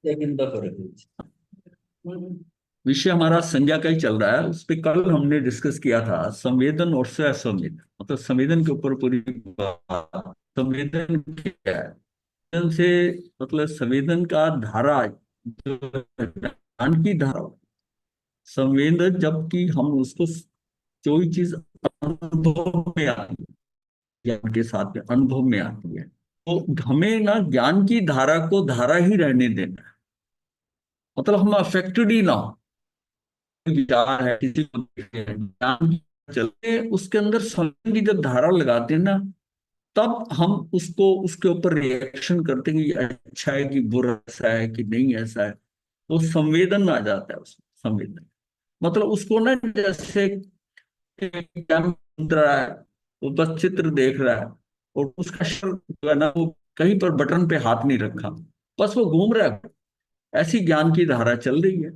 लेकिन तो फर्क विषय हमारा संज्ञा का ही चल रहा है। उस पे कल हमने डिस्कस किया था संवेदन और स्व संवेदन, मतलब संवेदन के ऊपर पूरी बात। संवेदन क्या है? संवेदन से मतलब संवेदन का धारा जो ज्ञान की धारा, संवेदन जबकि हम उसको कोई चीज अनुभव में आती है, ज्ञान के साथ में अनुभव में आती है, तो हमें ना ज्ञान की धारा को धारा ही रहने देना है। मतलब हम अफेक्टेड ही ना हो। विचार है किसी को देखते हैं, ज्ञान की चलते उसके अंदर समझ की जब धारा लगाते हैं ना, तब हम उसको उसके ऊपर रिएक्शन करते हैं कि ये अच्छा है कि बुरा, ऐसा है कि नहीं ऐसा है। तो संवेदन आ जाता है उसमें, संवेदन मतलब उसको ना, जैसे क्या सुन रहा है, वो बस चित्र देख रहा है और उसका शर जो है ना, वो कहीं पर बटन पे हाथ नहीं रखा, बस वो घूम रहा है। ऐसी ज्ञान की धारा चल रही है।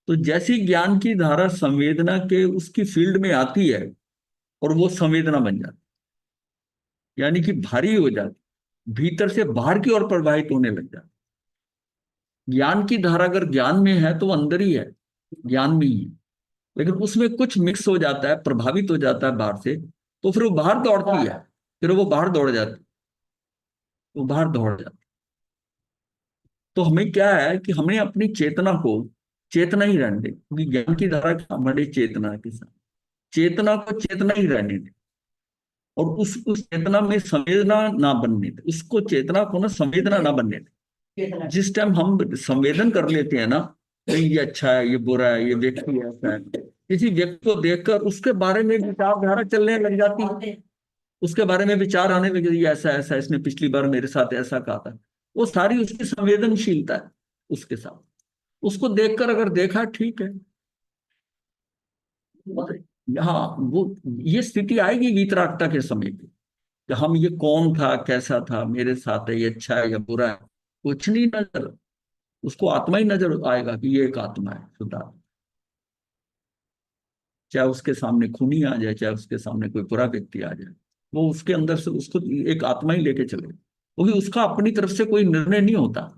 तो जैसी ज्ञान की धारा संवेदना के उसकी फील्ड में आती है और वो संवेदना बन जाती है, यानी कि भारी हो जाती, भीतर से बाहर की ओर प्रवाहित होने लग जाती। ज्ञान की धारा अगर ज्ञान में है तो वो अंदर ही है, ज्ञान में ही है। लेकिन उसमें कुछ मिक्स हो जाता है, प्रभावित हो जाता है बाहर से, तो फिर वो बाहर दौड़ती है, फिर वो बाहर दौड़ जाती, वो बाहर दौड़ जाती। तो हमें क्या है कि हमें अपनी चेतना को चेतना ही रहने दें, क्योंकि ज्ञान की धारा हमारी चेतना के साथ, चेतना को चेतना ही रहने दें। और उस चेतना में संवेदना ना बनने दे, उसको चेतना को ना संवेदना ना बनने दे। जिस टाइम हम संवेदन कर लेते हैं ना, नहीं ये अच्छा है, ये बुरा है, ये व्यक्ति ऐसा है, किसी व्यक्ति को देखकर उसके बारे में विचारधारा चलने लग जाती है, उसके बारे में विचार आने लगे, ये ऐसा ऐसा, इसने पिछली बार मेरे साथ ऐसा कहा था। वो सारी उसकी संवेदनशीलता है उसके साथ। उसको देखकर अगर देखा ठीक है, हाँ वो ये स्थिति आएगी वीतरागता के समय पे, कि हम ये कौन था, कैसा था, मेरे साथ है, ये अच्छा है या बुरा है, कुछ नहीं नजर, उसको आत्मा ही नजर आएगा कि ये एक आत्मा है खुदा। चाहे उसके सामने खूनी आ जाए, चाहे उसके सामने कोई बुरा व्यक्ति आ जाए, वो उसके अंदर से उसको एक आत्मा ही लेके चले, क्योंकि उसका अपनी तरफ से कोई निर्णय नहीं होता।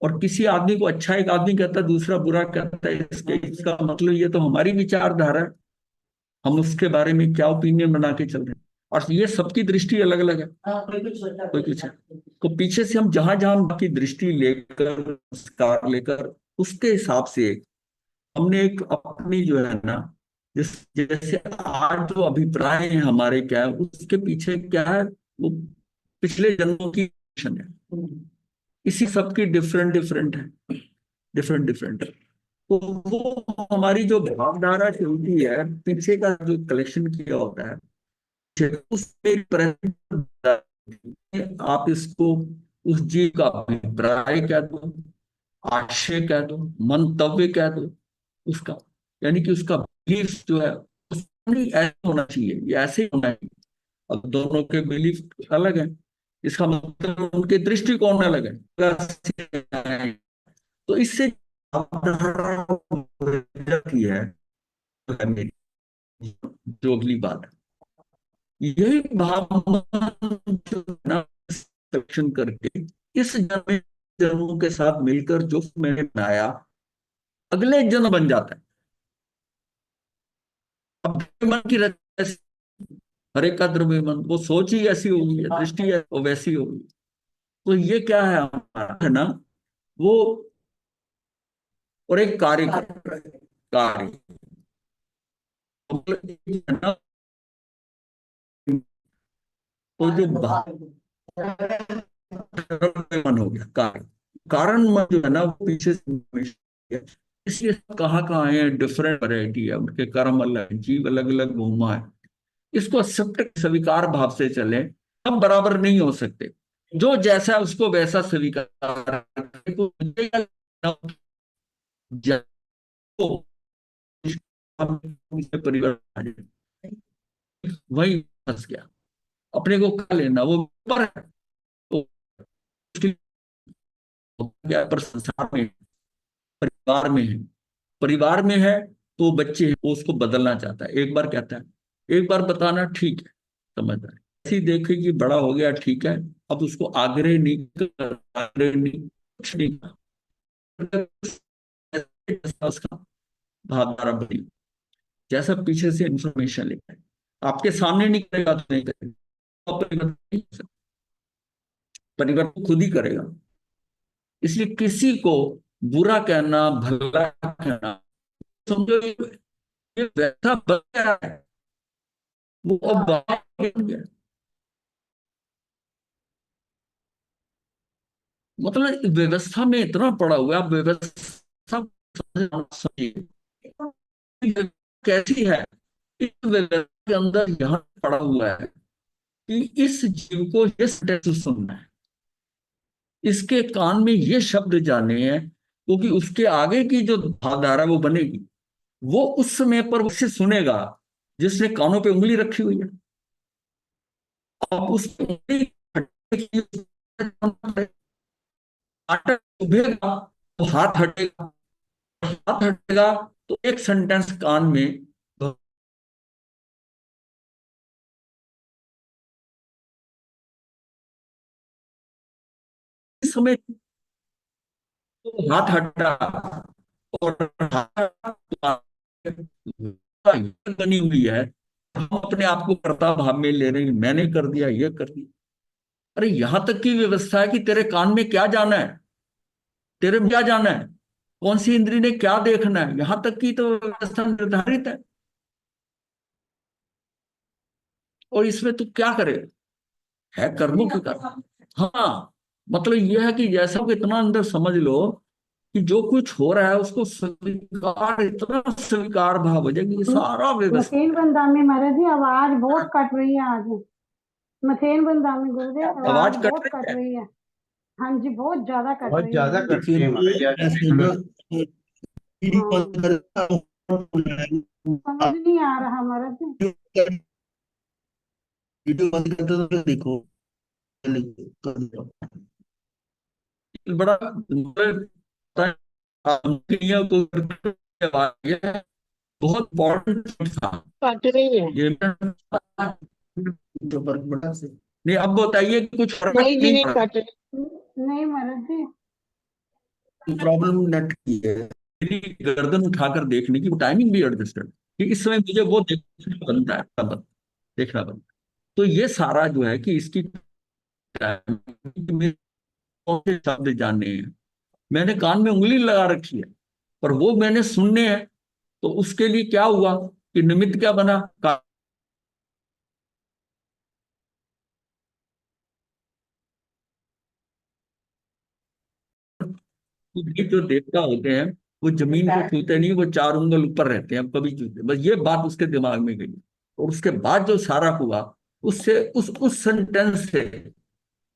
और किसी आदमी को अच्छा एक आदमी कहता है, दूसरा बुरा कहता है, इसके इसका मतलब ये तो हमारी विचारधारा है, हम उसके बारे में क्या ओपिनियन बना के चल रहे हैं। और ये सबकी दृष्टि अलग अलग है, कोई कुछ है। तो पीछे से हम जहां जहां की दृष्टि लेकर, संस्कार लेकर, उसके हिसाब से हमने एक अपनी जो है ना, जिस जैसे आज जो अभिप्राय है हमारे, क्या है उसके पीछे क्या है, वो पिछले जन्मों की है। इसी सबकी डिफरेंट डिफरेंट है, डिफरेंट डिफरेंट है। तो वो हमारी जो भावधारा चलती है, पीछे का जो कलेक्शन किया होता है, उसमें आप इसको उस जीव का अभिप्राय कह दो, आशय कह दो, मंतव्य कह दो उसका, यानी कि उसका बिलीफ जो है, नहीं ऐसा होना चाहिए, ये ऐसे ही होना चाहिए। अब दोनों के बिलीफ अलग है, इसका मतलब उनके दृष्टिकोण अलग है। तो इससे अवधारणा की है मेरी, जो अगली बात है, यही भाव जो है ना, कलेक्शन करके इस जन्म जन्मों के साथ मिलकर जो मैंने बनाया, अगले जन्म बन जाता है। अब मन की रचना, हरे का द्रव्य मन, वो सोच ही ऐसी होगी है, दृष्टि है वो वैसी होगी। तो ये क्या है हमारा, है ना, वो, और एक कार्य कार्य है ना, तो जो मन हो गया कारण, कारण मन जो है ना, वो पीछे से, इसलिए कहाँ कहाँ है, डिफरेंट वैरायटी है, उनके कर्म अलग है, जीव अलग अलग घूमा है। इसको एक्सेप्ट स्वीकार भाव से चले, हम बराबर नहीं हो सकते। जो जैसा है उसको वैसा स्वीकार परिवर्तन आ जाए, वही फंस गया। अपने को कर लेना वो पर है, तो मुश्किल हो गया। पर संसार में, परिवार में है, परिवार में है, तो बच्चे हैं, वो उसको बदलना चाहता है, एक बार कहता है, एक बार बताना ठीक है, समझ रहा है, ऐसी देखे कि बड़ा हो गया ठीक है, अब उसको आग्रह नहीं कर, आग्रह नहीं, कुछ नहीं। उसका भावधारा बनी, जैसा पीछे से इंफॉर्मेशन लेता है, आपके सामने नहीं करेगा तो नहीं करेगा, आप परिवर्तन नहीं कर सकते, परिवर्तन खुद ही करेगा। इसलिए किसी को बुरा कहना, भला कहना, समझो ये वैसा बन गया है, वो अब बात बन गया। मतलब व्यवस्था में इतना पड़ा हुआ है, आप व्यवस्था को समझिए ये कैसी है। इस व्यवस्था के अंदर यहाँ पड़ा हुआ है कि इस जीव को ये स्टेटस सुनना है, इसके कान में ये शब्द जाने हैं, क्योंकि उसके आगे की जो धारा वो बनेगी, वो उस समय पर उससे सुनेगा जिसने कानों पे उंगली रखी हुई है। अब उस पे उंगली आटा उभेगा तो हाथ हटेगा, हाथ हटेगा तो एक सेंटेंस कान में, इस समय तो हाथ हटा और बनी हुई है, हम अपने आप को कर्ता भाव में ले रहे हैं, मैंने कर दिया, ये कर दिया। अरे यहां तक की व्यवस्था है कि तेरे कान में क्या जाना है, तेरे में क्या जाना है, कौन सी इंद्री ने क्या देखना है, यहां तक की तो व्यवस्था निर्धारित और इसमें तू क्या करे, है कर्मों की कर्म। हाँ, मतलब यह है कि जैसा कि इतना अंदर समझ लो कि जो कुछ हो रहा है उसको स्वीकार, इतना स्वीकार भाव हो जाए कि ये सारा व्यवस्था। मथेन बंदा में महाराज जी आवाज बहुत कट रही है आज। मथेन बंदा में गुरुदेव आवाज आवाज कट बहुत रही कट है, रही है। हाँ जी बहुत ज्यादा कट बहुत रही ज्यादा है। तो कट फिर रही है महाराज ये यार। ऐसे जो टीवी हाँ बंद समझ नहीं आ रहा महाराज जी। वीडियो बंद करते तो देखो, बड़ा बहुत इम्पोर्टेंट था कट रही है। ये, जो फर्क पड़ा से नहीं। अब बताइए कि कुछ फर्क नहीं जी नहीं नहीं पड़ा, कट रही। नहीं महाराज जी। प्रॉब्लम नेट की है, मेरी गर्दन उठाकर देखने की टाइमिंग भी एडजस्टेड कि इस समय मुझे वो देखना बनता है, तब देखना बनता है। तो ये सारा जो है कि इसकी timing में कौन से शब्द जानने हैं, मैंने कान में उंगली लगा रखी है पर वो मैंने सुनने हैं, तो उसके लिए क्या हुआ कि निमित्त क्या बना, ये जो देवता होते हैं वो जमीन को छूते नहीं, वो 4 उंगल ऊपर रहते हैं, अब कभी छूते, बस ये बात उसके दिमाग में गई। और उसके बाद जो सारा हुआ, उससे उस सेंटेंस से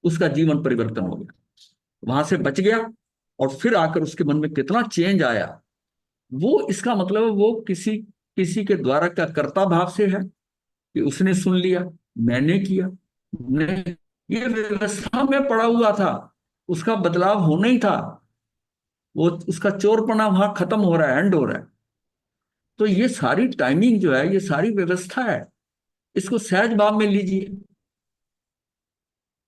उसका जीवन परिवर्तन हो गया, वहां से बच गया। और फिर आकर उसके मन में कितना चेंज आया, वो इसका मतलब है वो किसी किसी के द्वारा क्या कर्ता भाव से है कि उसने सुन लिया, मैंने किया, नहीं, ये व्यवस्था में पड़ा हुआ था, उसका बदलाव होना ही था, वो उसका चोरपना वहां खत्म हो रहा है, एंड हो रहा है। तो ये सारी टाइमिंग जो है, ये सारी व्यवस्था है, इसको सहज भाव में लीजिए।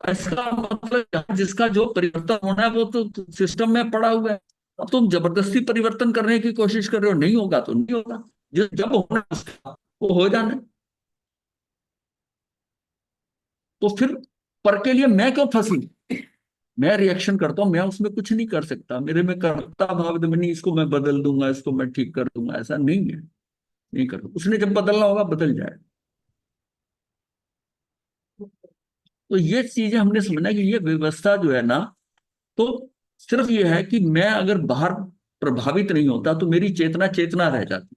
इसका मतलब जिसका जो परिवर्तन होना है वो तो सिस्टम में पड़ा हुआ है। अब तुम जबरदस्ती परिवर्तन करने की कोशिश कर रहे हो, नहीं होगा तो नहीं होगा, जो जब होना है उसका वो हो जाना है। तो फिर पर के लिए मैं क्यों फंसी, मैं रिएक्शन करता हूं, मैं उसमें कुछ नहीं कर सकता, मेरे में कर्ता भाव नहीं, इसको मैं बदल दूंगा, इसको मैं ठीक कर दूंगा, ऐसा नहीं है, नहीं कर, उसने जब बदलना होगा बदल जाए। तो ये चीजें हमने समझना कि ये व्यवस्था जो है ना, तो सिर्फ ये है कि मैं अगर बाहर प्रभावित नहीं होता तो मेरी चेतना चेतना रह जाती,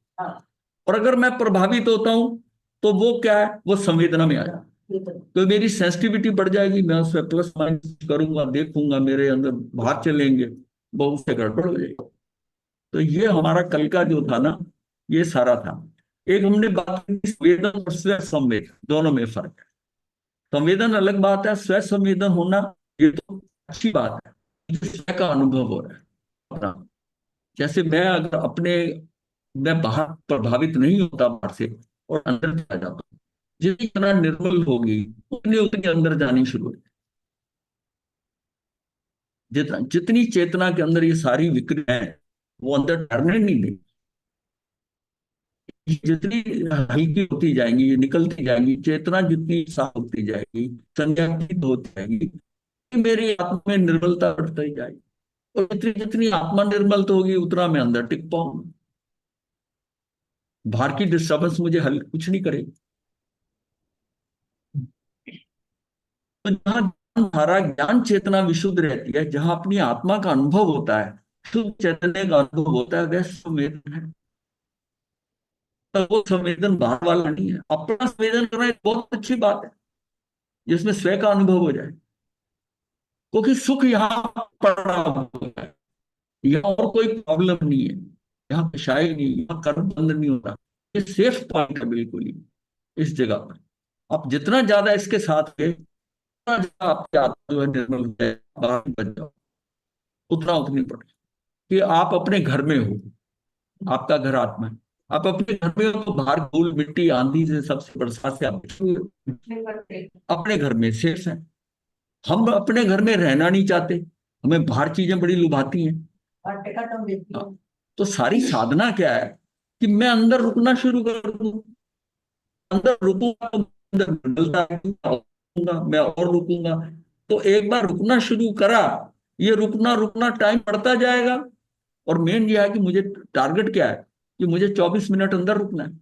और अगर मैं प्रभावित होता हूं तो वो क्या है, वो संवेदना में आ जाता, तो मेरी सेंसिटिविटी बढ़ जाएगी, मैं उसमें प्लस माइनस करूंगा, देखूंगा, मेरे अंदर भाग चलेंगे, बहुत से गड़बड़ हो जाएगी। तो ये हमारा कल का जो था ना, ये सारा था। एक हमने बात की संवेदन और स्व संवेदन, दोनों में फर्क है। संवेदन अलग बात है, स्व संवेदन होना ये तो अच्छी बात है, जो स्व का अनुभव हो रहा है अपना। जैसे मैं अगर अपने, मैं बाहर प्रभावित नहीं होता बाहर से और अंदर चला जाता हूँ, जितनी तरह निर्मल होगी उतनी उतनी अंदर जानी शुरू हो, जितना जितनी चेतना के अंदर ये सारी विक्रियाएं हैं, वो अंदर ठहरने नहीं देगी। जितनी हल्की होती जाएंगी, ये निकलती जाएंगी, चेतना जितनी साफ होती जाएगी, संज्ञानित होती जाएगी, मेरी आत्मा में निर्मलता बढ़ती जाएगी। और जितनी जितनी आत्मा निर्मल तो होगी, उतना मैं अंदर टिक पाऊंगा। बाहर की डिस्टर्बेंस मुझे हल कुछ नहीं करेगी। तो जहां हमारा ज्ञान चेतना विशुद्ध रहती है, जहां अपनी आत्मा का अनुभव होता है, शुद्ध चैतन्य का अनुभव होता है, वह संवेदन है। तब वो संवेदन बाहर वाला नहीं है। अपना संवेदन करना एक बहुत अच्छी बात है, जिसमें स्वयं का अनुभव हो जाए। क्योंकि सुख यहाँ पड़ा हुआ है, यहाँ और कोई प्रॉब्लम नहीं है, यहाँ पेशाई नहीं, यहाँ कर्म बंद नहीं होता। ये सेफ पॉइंट है बिल्कुल ही इस जगह पर। आप जितना ज्यादा इसके साथ है, उतना ज्यादा आपकी आत्मा जो है निर्मल हो जाए, बाहर बच जाओ, उतना उतनी पड़े कि आप अपने घर में हो। आपका घर आत्मा है। आप अपने घर में हो तो बाहर धूल मिट्टी आंधी से, सबसे बरसात से आप बचे हुए हो। अपने घर में सेफ है। हम अपने घर में रहना नहीं चाहते, हमें बाहर चीजें बड़ी लुभाती हैं। हाँ, तो सारी साधना क्या है कि मैं अंदर रुकना शुरू कर दूं। अंदर रुकूंगा तो अंदर बदलता रहूंगा, मैं और रुकूंगा। तो एक बार रुकना शुरू करा, ये रुकना रुकना टाइम बढ़ता जाएगा। और मेन ये है कि मुझे टारगेट क्या है कि मुझे 24 मिनट अंदर रुकना है।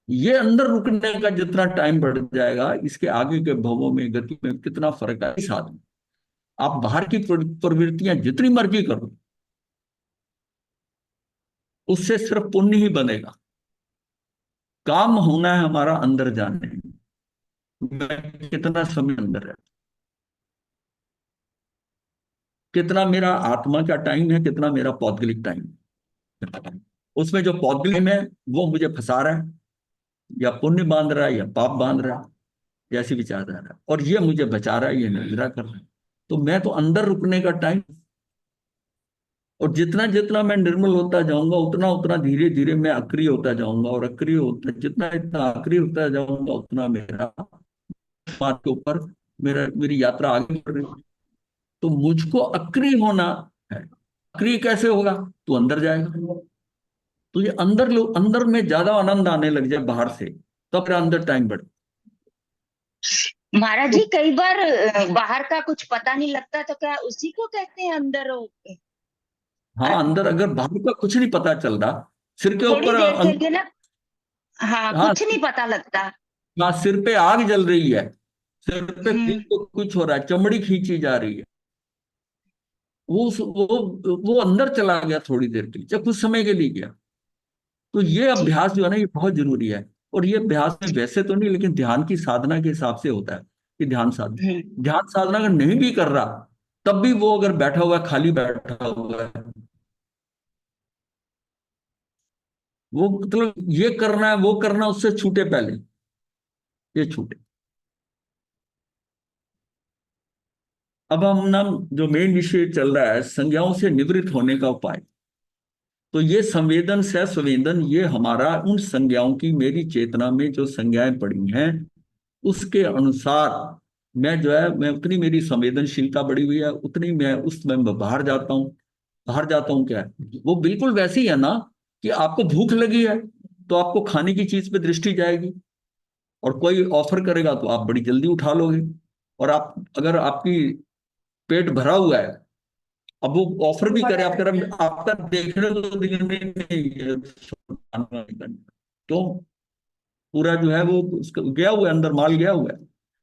ये अंदर रुकने का जितना टाइम बढ़ जाएगा, इसके आगे के भवों में, गति में कितना फर्क है। साथ आप बाहर की प्रवृत्तियां जितनी मर्जी करो, उससे सिर्फ पुण्य ही बनेगा। काम होना है हमारा अंदर जाने में। मैं कितना समय अंदर है, कितना मेरा आत्मा का टाइम है, कितना मेरा पौद्गलिक टाइम है। उसमें जो पौद्गलिक है वो मुझे फंसा रहा है, या पुण्य बांध रहा है या पाप बांध रहा है, जैसी विचारधारा है। और ये मुझे बचा रहा है, ये निद्रा कर रहा है। तो मैं तो अंदर रुकने का टाइम। और जितना जितना मैं निर्मल होता जाऊंगा, उतना उतना धीरे धीरे मैं अक्रिय होता जाऊंगा। और अक्रिय होता, जितना इतना अक्रिय होता जाऊंगा, उतना मेरा बात के ऊपर मेरी यात्रा आगे बढ़ रही है। तो मुझको अक्रिय होना है। अक्रिय कैसे होगा? तू अंदर जाएगा। तो ये अंदर लो, अंदर में ज्यादा आनंद आने लग जाए बाहर से, तो फिर अंदर टाइम बढ़े। महाराज तो जी, कई बार बाहर का कुछ पता नहीं लगता, तो क्या उसी को कहते हैं अंदर हो? हाँ, अंदर अगर बाहर का कुछ नहीं पता चल रहा, सिर के थोड़ी ऊपर देर के लिए ना, हाँ, हाँ, कुछ नहीं पता लगता। हाँ, सिर पे आग जल रही है, सिर पे हम्म। तो कुछ हो रहा है, चमड़ी खींची जा रही है। वो अंदर चला गया थोड़ी देर के लिए, चाहे कुछ समय के लिए गया। तो ये जी। अभ्यास जो है ना, ये बहुत जरूरी है। और ये अभ्यास में वैसे तो नहीं, लेकिन ध्यान की साधना के हिसाब से होता है कि ध्यान साधना। हम्म। ध्यान साधना अगर नहीं भी कर रहा, तब भी वो अगर बैठा हुआ है, खाली बैठा हुआ है, वो मतलब ये करना है वो करना, उससे छूटे पहले, ये छूटे। अब हम ना, जो मेन विषय चल रहा है, संज्ञाओं से निवृत्त होने का उपाय। तो ये संवेदन से संवेदन, ये हमारा उन संज्ञाओं की, मेरी चेतना में जो संज्ञाएं पड़ी हैं, उसके अनुसार मैं जो है, मैं उतनी मेरी संवेदनशीलता बढ़ी हुई है, उतनी मैं उसमें मैं बाहर जाता हूँ। बाहर जाता हूँ क्या है, वो बिल्कुल वैसे ही है ना, कि आपको भूख लगी है तो आपको खाने की चीज पे दृष्टि जाएगी। और कोई ऑफर करेगा तो आप बड़ी जल्दी उठा लोगे। और आप, अगर आपकी पेट भरा हुआ है, अब वो ऑफर भी करे, आप तरफ आपका देखने को तो दिल नहीं है, क्यों? पूरा जो है वो उसका गया हुआ है, अंदर माल गया हुआ है।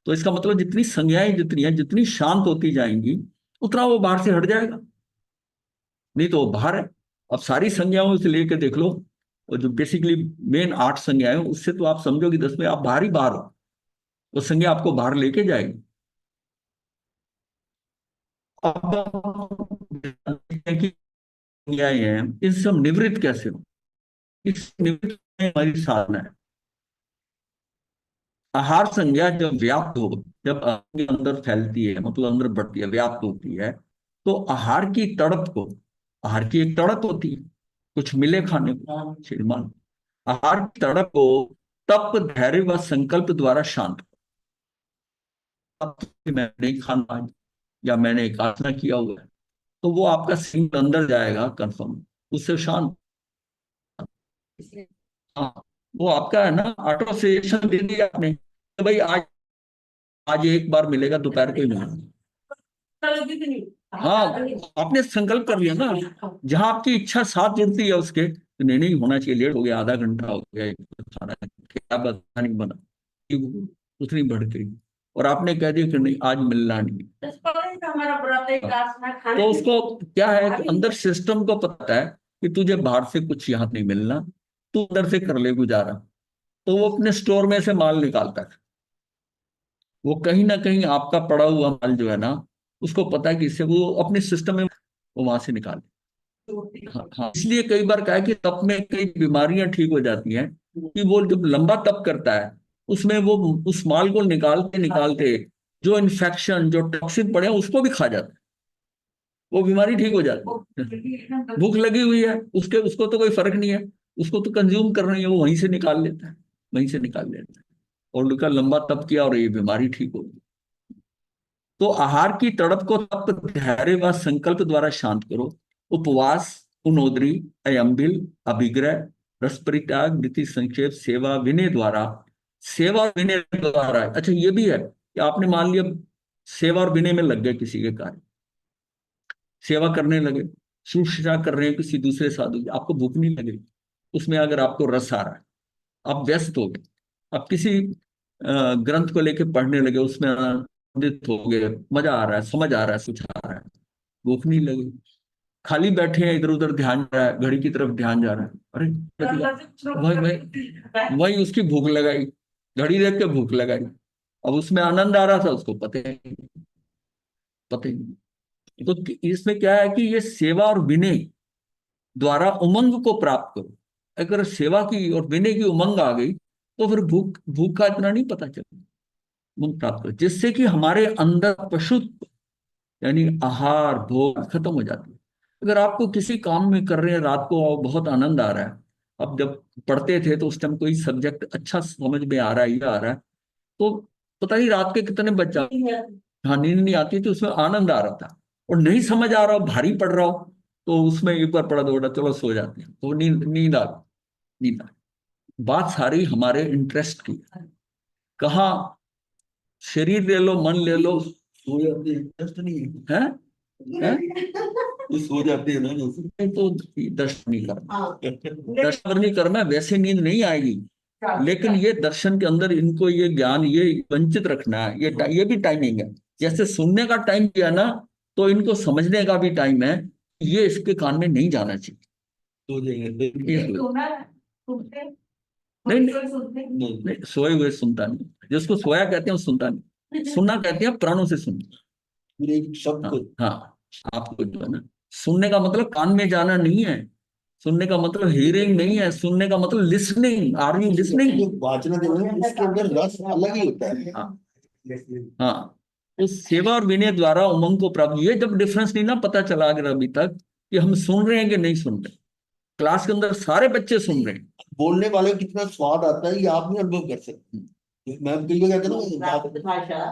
तो इसका मतलब जितनी संज्ञाएं जितनी है, जितनी शांत होती जाएंगी, उतना वो बाहर से हट जाएगा। नहीं तो वो बाहर है। अब सारी संज्ञाओं से लेके देख लो, और जो बेसिकली मेन 8 संज्ञाएं, उससे तो आप समझो कि 10 में आप बाहर ही बाहर हो। वो संज्ञा आपको बाहर लेके जाएगी। अब कि संज्ञाएं हैं, इनसे हम निवृत्त कैसे हो? इस निवृत्त में हमारी साधना है। आहार संज्ञा जब व्याप्त हो, जब अपने अंदर फैलती है, मतलब अंदर बढ़ती है, व्याप्त होती है, तो आहार की तड़प को, आहार की एक तड़प होती है, कुछ मिले खाने को, श्रीमान। आहार की तड़प को तप, धैर्य व संकल्प द्वारा शांत। अब मैं नहीं खाना, या मैंने एक आसना किया हुआ है, तो वो आपका सिंक अंदर जाएगा कंफर्म, उससे शांत। हाँ, वो आपका है ना, ऑटो सजेशन दे दिया आपने, तो भाई आज आज एक बार मिलेगा, दोपहर को ही मिलेगा। हाँ, आपने संकल्प कर लिया ना, जहां आपकी इच्छा साथ जुड़ती है उसके, तो नहीं नहीं होना चाहिए, लेट हो गया, आधा घंटा हो गया, खाना क्या बता नहीं बना, उतनी बढ़ गई, और आपने कह दिया कि नहीं आज मिलना नहीं। तो उसको क्या है कि अंदर सिस्टम को पता है कि तुझे बाहर से कुछ यहाँ नहीं मिलना, तू अंदर से कर ले गुजारा, तो वो अपने स्टोर में से माल निकालता है। वो कहीं ना कहीं आपका पड़ा हुआ माल जो है ना, उसको पता है कि इससे वो अपने सिस्टम में वो वहां से निकाले। हाँ हाँ, इसलिए कई बार कहा है कि तप में कई बीमारियां ठीक हो जाती हैं, कि वो जब लंबा तप करता है, उसमें वो उस माल को निकालते निकालते जो इन्फेक्शन जो टॉक्सिन पड़े हैं उसको भी खा जाता है, वो बीमारी ठीक हो जाती है। भूख लगी हुई है उसके, उसको तो कोई फर्क नहीं है, उसको तो कंज्यूम करना ही है, वो वहीं से निकाल लेता है, वहीं से निकाल लेता है, और उनका लंबा तप किया और ये बीमारी ठीक हो गई। तो आहार की तड़प को तप धैर्य व संकल्प द्वारा शांत करो। उपवास, उनोदरी, अयंबिल, अभिग्रह, रस परित्याग, नीति संक्षेप, सेवा विनय द्वारा, सेवा और विनय द्वारा। अच्छा ये भी है कि आपने मान लिया सेवा और विनय में लग गए, किसी के कार्य सेवा करने लगे, शुश्रूषा कर रहे हैं किसी दूसरे साधु की, आपको भूख नहीं लगी, उसमें अगर आपको रस आ रहा है, आप व्यस्त हो गए, आप किसी ग्रंथ को लेके पढ़ने लगे, उसमें आनंदित हो गए, मजा आ रहा है, समझ आ रहा है, कुछ आ रहा है, भूख नहीं लगी, खाली बैठे हैं, इधर उधर ध्यान जा रहा है, घड़ी की तरफ ध्यान जा रहा है, अरे वही वही वही उसकी भूख लगाई, घड़ी देख के भूख लगाई, अब उसमें आनंद आ रहा था, उसको पता ही नहीं। तो इसमें क्या है कि ये सेवा और विनय द्वारा उमंग को प्राप्त करो। अगर सेवा की और विनय की उमंग आ गई, तो फिर भूख भूख का इतना नहीं पता चलता, उमंग प्राप्त करो, जिससे कि हमारे अंदर पशुत्व यानी आहार भोग खत्म हो जाती है। अगर आपको किसी काम में कर रहे हैं, रात को बहुत आनंद आ रहा है, अब जब पढ़ते थे तो उस टाइम कोई सब्जेक्ट अच्छा समझ में आ रहा है, ये आ रहा है, तो पता नहीं रात के कितने बज जाते, हाँ नींद नहीं आती, तो उसमें आनंद आ रहा था, और नहीं समझ आ रहा हो, भारी पड़ रहा हो, तो उसमें एक बार पढ़ा दो, चलो सो जाते हैं, तो नींद नींद आ गई, नींद आ गई। बात सारी हमारे इंटरेस्ट की है। कहाँ शरीर ले लो, मन ले लो, सो जाते हैं, इंटरेस्ट नहीं है, हैं? तो सो जाते हैं ना, तो दर्शन नहीं करना, दर्शन नहीं करना, वैसे नींद नहीं आएगी, लेकिन ये दर्शन के अंदर इनको ये ज्ञान ये वंचित रखना है, ये भी टाइमिंग है, जैसे सुनने का टाइम किया ना, तो इनको समझने का भी टाइम है, ये इसके कान में नहीं जाना चाहिए, तो नहीं नहीं नहीं, सोए हुए सुनता नहीं, जिसको सोया कहते हैं वो सुनता नहीं, सुनना कहते हैं प्राणों से सुनना, पूरे एक शब्द को। हाँ, आपको जो है ना, सुनने का मतलब कान में जाना नहीं है, सुनने का मतलब हियरिंग नहीं है, सुनने का मतलब लिसनिंग, आर यू लिसनिंग, वाचना जो है उसके अंदर रस अलग ही होता है। हाँ हाँ, तो सेवा और विनय द्वारा उमंग को प्राप्त, ये जब डिफरेंस नहीं ना पता चला अगर अभी तक कि हम सुन रहे हैं कि नहीं सुन रहे, क्लास के अंदर सारे बच्चे सुन रहे हैं, बोलने वाले को कितना स्वाद आता है ये आप नहीं अनुभव कर सकते। मैं कई बार कहता हूँ भाषा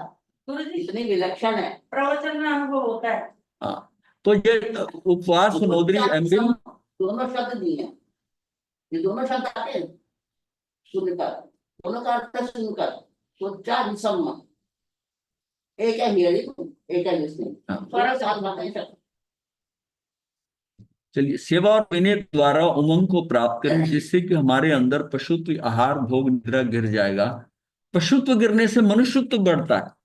तो इतनी विलक्षण है, प्रवचन में अनुभव होता है। हाँ, तो ये उपवास, नोदरी, एम्बिल, दोनों शब्द दिए हैं, ये दोनों शब्द आते हैं सुनकर, दोनों का अर्थ है सुनकर, तो चार सम्मत, एक है हियरिंग, एक है लिसनिंग, थोड़ा साथ बताएं शब्द। चलिए, सेवा और विनय द्वारा उमंग को प्राप्त करें, जिससे कि हमारे अंदर पशुत्व आहार भोग निद्रा गिर जाएगा, पशुत्व गिरने से मनुष्यत्व बढ़ता है।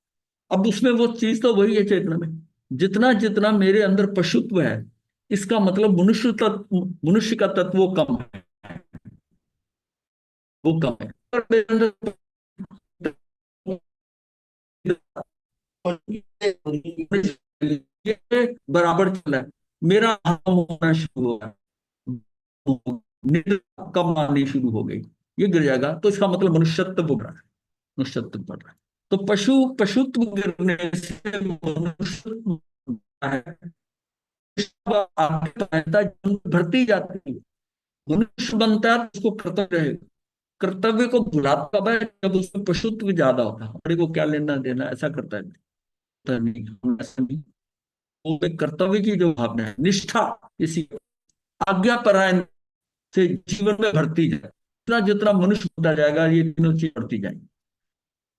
अब उसमें वो चीज तो वही है चेतना में, जितना जितना मेरे अंदर पशुत्व है, इसका मतलब मनुष्य का तत्व वो कम है, वो कम है, और मेरे अंदर ये बराबर चल रहा है, मेरा अहम होना शुरू हो गया, निद्रा कम आनी शुरू हो गई, ये गिर जाएगा, तो इसका मतलब मनुष्यत्व बढ़ रहा है, मनुष्यत्व बढ़ रहा है। तो पशुत्व गिरने से मनुष्यत्व बढ़ता है, बढ़ती जाती है, मनुष्य बनता है तो उसको कर्तव्य रहेगा, कर्तव्य को भुलाता कब है, जब उसमें पशुत्व ज्यादा होता है, हमारे को क्या लेना देना, ऐसा करता है, नहीं, ऐसा नहीं, वो एक कर्तव्य की जो भावना है, निष्ठा, किसी आज्ञा परायण से जीवन में बढ़ती जाए। जितना जितना मनुष्य होता जाएगा ये तीनों चीज बढ़ती जाएंगी।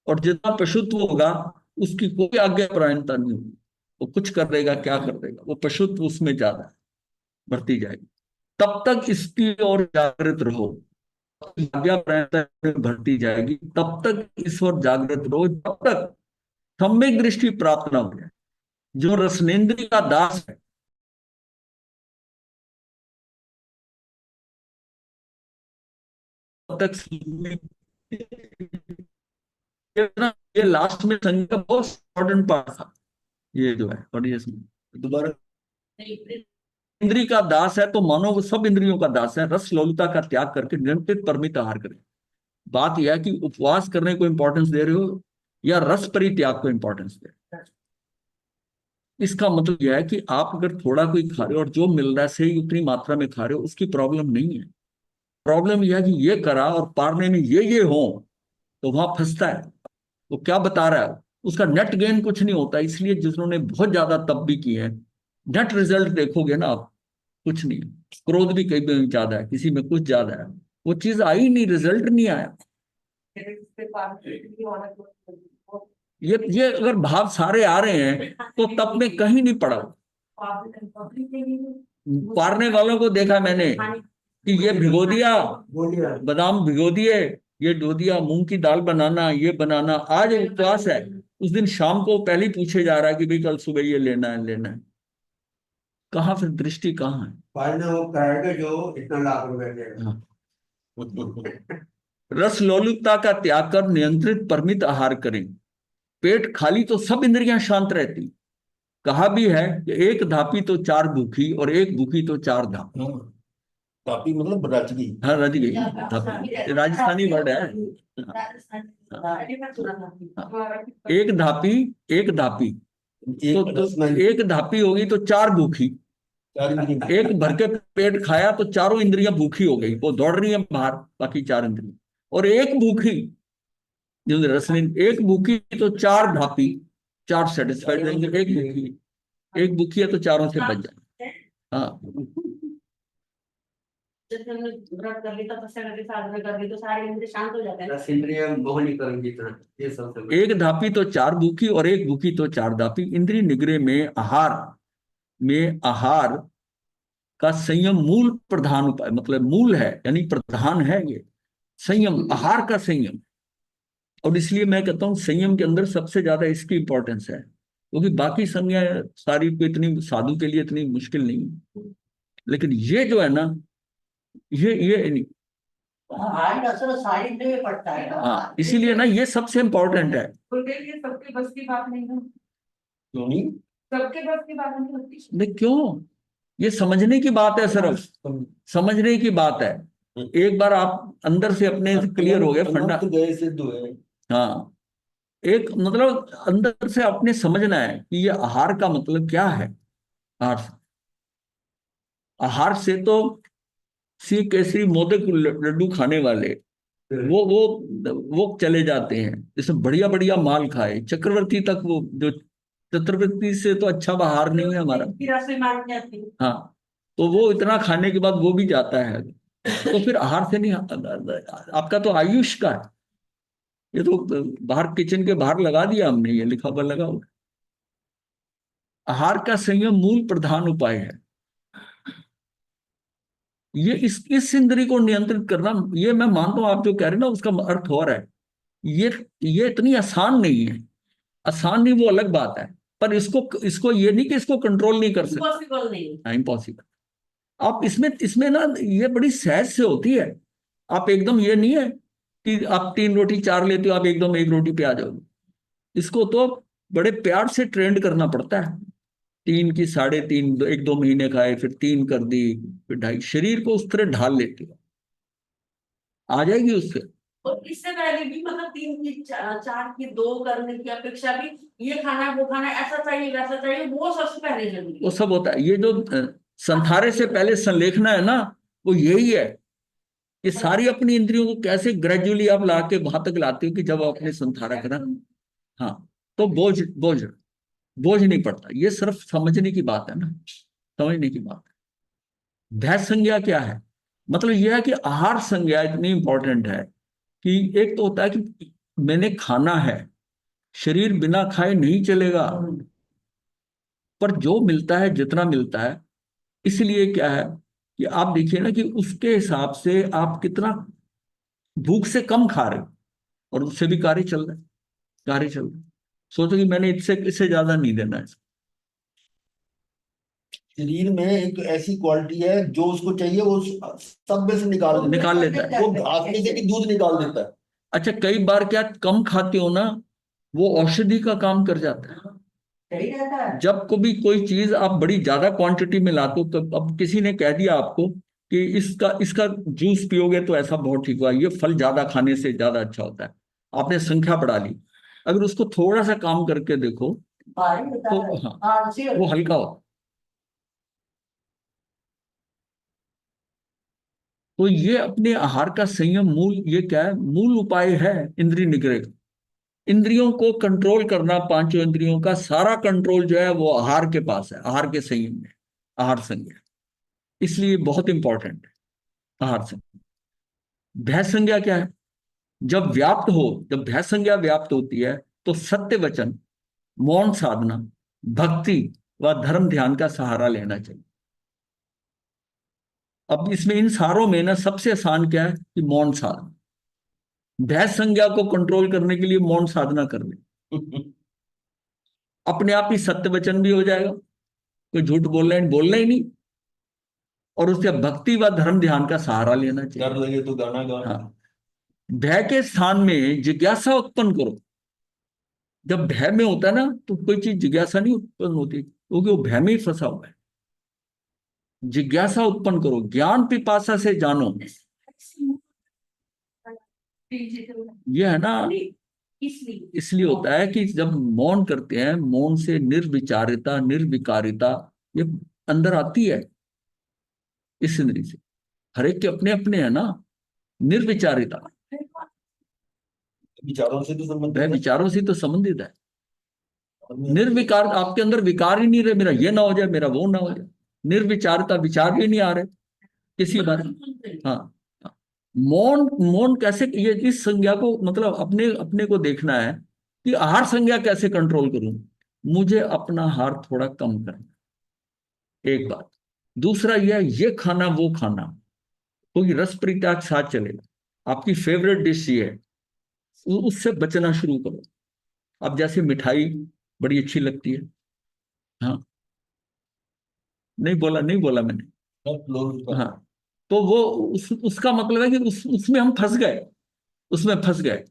और जितना पशुत्व होगा उसकी कोई आज्ञा परायणता नहीं होगी, वो कुछ कर देगा, क्या कर देगा, वो पशुत्व उसमें ज्यादा बढ़ती जाएगी। तब तक इसकी ओर जागृत रहो, आज्ञा परायणता बढ़ती जाएगी, तब तक इस ओर जागृत रहो, जब तक सम्यक दृष्टि प्राप्त न हो जाए। जो रसनेन्द्रिय का दास है, तब तक ये लास्ट में संगीत का बहुत इंपॉर्टेंट पार्ट था, ये जो है। और ये दोबारा, इंद्रिय का दास है तो मानो वो सब इंद्रियों का दास है, रस लोलुपता का त्याग करके नियंत्रित परमित आहार करें। बात यह है कि उपवास करने को इंपॉर्टेंस दे रहे हो या रस परित्याग को इंपॉर्टेंस दे रहे हो। इसका मतलब यह है कि आप अगर थोड़ा कोई खा रहे हो और जो मिल रहा है सही उतनी मात्रा में खा रहे हो, उसकी प्रॉब्लम नहीं है। प्रॉब्लम यह है कि ये करा और पारने में ये हो, तो वहां फंसता है। वो क्या बता रहा है, उसका नेट गेन कुछ नहीं होता। इसलिए जिन्होंने बहुत ज्यादा तप भी की है, नेट रिजल्ट देखोगे ना आप, कुछ नहीं। क्रोध भी कहीं में ज्यादा है, किसी में कुछ ज्यादा है, वो चीज आई नहीं, रिजल्ट नहीं आया। ये अगर भाव सारे आ रहे हैं तो तप में कहीं नहीं पड़ा। पारने वालों को देखा मैंने कि ये भिगो दिया, बादाम भिगो दिए, ये धो दिया, मूंग की दाल बनाना, ये बनाना। आज उपवास है, उस दिन शाम को पहले ही पूछे जा रहा है कि भाई कल सुबह ये लेना है, लेना है। कहाँ, फिर दृष्टि कहाँ है? वो करेगा जो इतना लाख रुपए देगा। हाँ। रस लोलुपता का त्याग कर नियंत्रित परमित आहार करें। पेट खाली तो सब इंद्रियां शांत रहती। कहा भी है कि एक धापी तो चार भूखी और एक भूखी तो चार धापी। काफी मतलब रच गई। हाँ, रच गई। धापी राजस्थानी वर्ड है। एक धापी, एक धापी तो एक धापी होगी तो चार भूखी। एक भर के पेट खाया तो चारों इंद्रियां भूखी हो गई, वो दौड़ रही है बाहर, बाकी चार इंद्रियां। और एक भूखी, जो रसने, एक भूखी तो चार धापी, चार सेटिस्फाइड रहेंगे। एक भूखी है तो चारों से बच जाए। हाँ, व्रत कर ली, तपस्या कर ली, साधना कर ली, तो सारे इंद्रिय शांत हो जाते हैं। रस इंद्रियां मोह नहीं करेंगी इतना, ये सबसे एक धापी तो चार भूखी और एक भूखी तो चार धापी। इंद्रिय निग्रह में आहार का संयम मूल प्रधान उपाय, मतलब मूल है यानी प्रधान है ये संयम, आहार का संयम। और इसलिए मैं कहता हूं संयम के अंदर सबसे ज्यादा इसकी इंपॉर्टेंस है, क्योंकि बाकी संज्ञा सारी को इतनी साधु के लिए इतनी मुश्किल नहीं है, लेकिन ये जो है ना, ये नहीं। हार्ड असर सारी इंद्रिय में पड़ता है। हाँ, इसीलिए ना ये सबसे इंपॉर्टेंट है। उनके लिए सबके बस की बात नहीं है। क्यों नहीं? सबके बस की बात नहीं होती। नहीं, क्यों? ये समझने की बात है, सिर्फ समझने की बात है। एक बार आप अंदर से अपने क्लियर हो गए फंडा। गए सिद्ध हुए। हाँ, एक मतलब अंदर से अपने समझना है कि ये आहार का मतलब क्या है। आहार से तो सी केसरी मोदक लड्डू खाने वाले वो चले जाते हैं, जिसमें बढ़िया बढ़िया माल खाए, चक्रवर्ती तक। वो जो चक्रवर्ती से तो अच्छा आहार नहीं है हमारा। रसोई मानी जाती है। हाँ, तो वो इतना खाने के बाद वो भी जाता है। तो फिर आहार से नहीं, आपका तो आयुष का है। ये तो बाहर किचन के बाहर लगा दिया हमने, ये लिखा हुआ लगा हुआ। आहार का संयम मूल प्रधान उपाय है। ये इस इंद्रिय को नियंत्रित करना, ये मैं मानता हूं आप जो कह रहे हैं ना, उसका अर्थ हो रहा है। ये इतनी आसान नहीं है। आसान नहीं, वो अलग बात है। पर इसको ये नहीं कि इसको कंट्रोल नहीं कर सकते, पॉसिबल नहीं। इम्पॉसिबल। आप इसमें ना ये बड़ी सहज से होती है। आप एकदम, ये नहीं है कि आप 3 रोटी 4 लेते हो आप एकदम 1 रोटी पे आ जाओगे। इसको तो बड़े प्यार से ट्रेंड करना पड़ता है। 3 की 3.5, 1-2 महीने खाए, फिर 3 कर दी, फिर 2.5। शरीर को उस तरह ढाल लेते हो, आ जाएगी उससे। और इससे पहले भी मतलब 3 की 4 की 2 करने की अपेक्षा भी ये खाना है वो खाना है, ऐसा चाहिए वैसा चाहिए, वो सबसे पहले जरूरी वो सब होता है। ये जो संथारे से पहले संलेखना है ना, वो यही है कि सारी अपनी इंद्रियों को कैसे ग्रेजुअली आप ला के वहां तक लाते हो कि जब आप अपने संथारा करा। हाँ, तो बोझ बोझ नहीं पड़ता। ये सिर्फ समझने की बात है ना, समझने की बात है। भय संज्ञा क्या है? मतलब यह है कि आहार संज्ञा इतनी इंपॉर्टेंट है कि एक तो होता है कि मैंने खाना है, शरीर बिना खाए नहीं चलेगा, पर जो मिलता है जितना मिलता है, इसलिए क्या है कि आप देखिए ना कि उसके हिसाब से आप कितना भूख से कम खा रहे हो और उससे भी कार्य चल रहा है, कार्य चल रहा है। सोचो कि मैंने इससे इससे ज्यादा नहीं देना है। शरीर में एक ऐसी क्वालिटी है जो उसको चाहिए वो सब में से निकाल लेता है। वो घास में से भी दूध निकाल देता है। अच्छा, कई बार क्या कम खाते हो ना, वो औषधि का काम कर जाता है। सही रहता है। जब कभी कोई चीज आप बड़ी ज्यादा क्वांटिटी में लाते हो, तो अब किसी ने कह दिया आपको कि इसका इसका जूस पियोगे तो ऐसा बहुत ठीक हुआ, ये फल ज्यादा खाने से ज्यादा अच्छा होता है, आपने संख्या बढ़ा ली। अगर उसको थोड़ा सा काम करके देखो भारी होता तो है। हाँ, आलसी वो हल्का हो। तो ये अपने आहार का संयम मूल, ये क्या है, मूल उपाय है इंद्रिय निग्रह का। इंद्रियों को कंट्रोल करना, पांचों इंद्रियों का सारा कंट्रोल जो है वो आहार के पास है, आहार के संयम में, आहार संज्ञा। इसलिए बहुत इंपॉर्टेंट है आहार संज्ञा। भय संज्ञा क्या है? जब व्याप्त हो, जब भय संज्ञा व्याप्त होती है तो सत्य वचन, मौन साधना, भक्ति व धर्म ध्यान का सहारा लेना चाहिए। अब इसमें इन सारों में ना सबसे आसान क्या है कि मौन साधना। भय संज्ञा को कंट्रोल करने के लिए मौन साधना कर ले, अपने आप ही सत्य वचन भी हो जाएगा, कोई झूठ बोलना ही नहीं, और उसके भक्ति व धर्म ध्यान का सहारा लेना चाहिए। डर लगे तो गाना गा। हाँ, भय के स्थान में जिज्ञासा उत्पन्न करो। जब भय में होता है ना तो कोई चीज जिज्ञासा नहीं उत्पन्न होती, क्योंकि वो भय में ही फंसा हुआ है। जिज्ञासा उत्पन्न करो, ज्ञान पिपासा से जानो। ये है ना, इसलिए इसलिए होता है कि जब मौन करते हैं, मौन से निर्विचारिता, निर्विकारिता ये अंदर आती है इस इंद्री से। हर एक के अपने अपने है ना। निर्विचारिता, विचारों से तो संबंधित वह है। विचारों से तो संबंधित है। निर्विकार, आपके अंदर विकार ही नहीं रहे, मेरा ये ना हो जाए, मेरा वो ना हो जाए। निर्विचारता, विचार ही नहीं आ रहे किसी बारे में। हाँ, हाँ। मौन, मौन कैसे, ये इस संज्ञा को मतलब अपने अपने को देखना है कि आहार संज्ञा कैसे कंट्रोल करूं। मुझे अपना आहार थोड़ा कम करना, एक बात। दूसरा यह, ये खाना वो खाना, कोई रस परिता के साथ चलेगा, आपकी फेवरेट डिश ये है, उससे बचना शुरू करो। अब जैसे मिठाई बड़ी अच्छी लगती है, हाँ, नहीं बोला मैंने। सब लोग हाँ, तो वो उसका मतलब है कि उसमें हम फंस गए, उसमें फंस गए।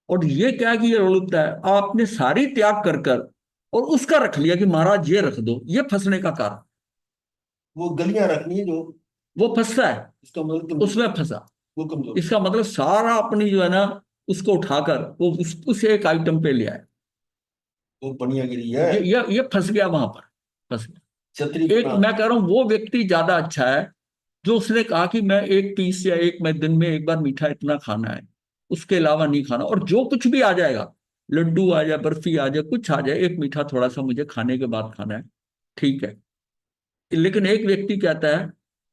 और ये क्या कि ये रोलता है, आपने सारी त्याग कर कर और उसका रख लिया कि महाराज ये रख दो, ये फंसने का कारण। वो गलियां रखनी है जो, वो फंसता है, इसका मतलब उसमें फंसा। वो कमजोर। इसका मतलब सारा अपनी जो है ना उसको उठाकर वो उस एक आइटम पे ले आए। वो बनियागिरी है। ये फंस गया वहां पर, फंस गया। छतरी एक मैं कह रहा हूं वो व्यक्ति ज्यादा अच्छा है जो उसने कहा कि मैं एक पीस या एक मैं दिन में एक बार मीठा इतना खाना है, उसके अलावा नहीं खाना, और जो कुछ भी आ जाएगा, लड्डू आ जाए, बर्फी आ जाए, कुछ आ जाए, एक मीठा थोड़ा सा मुझे खाने के बाद खाना है, ठीक है। लेकिन एक व्यक्ति कहता है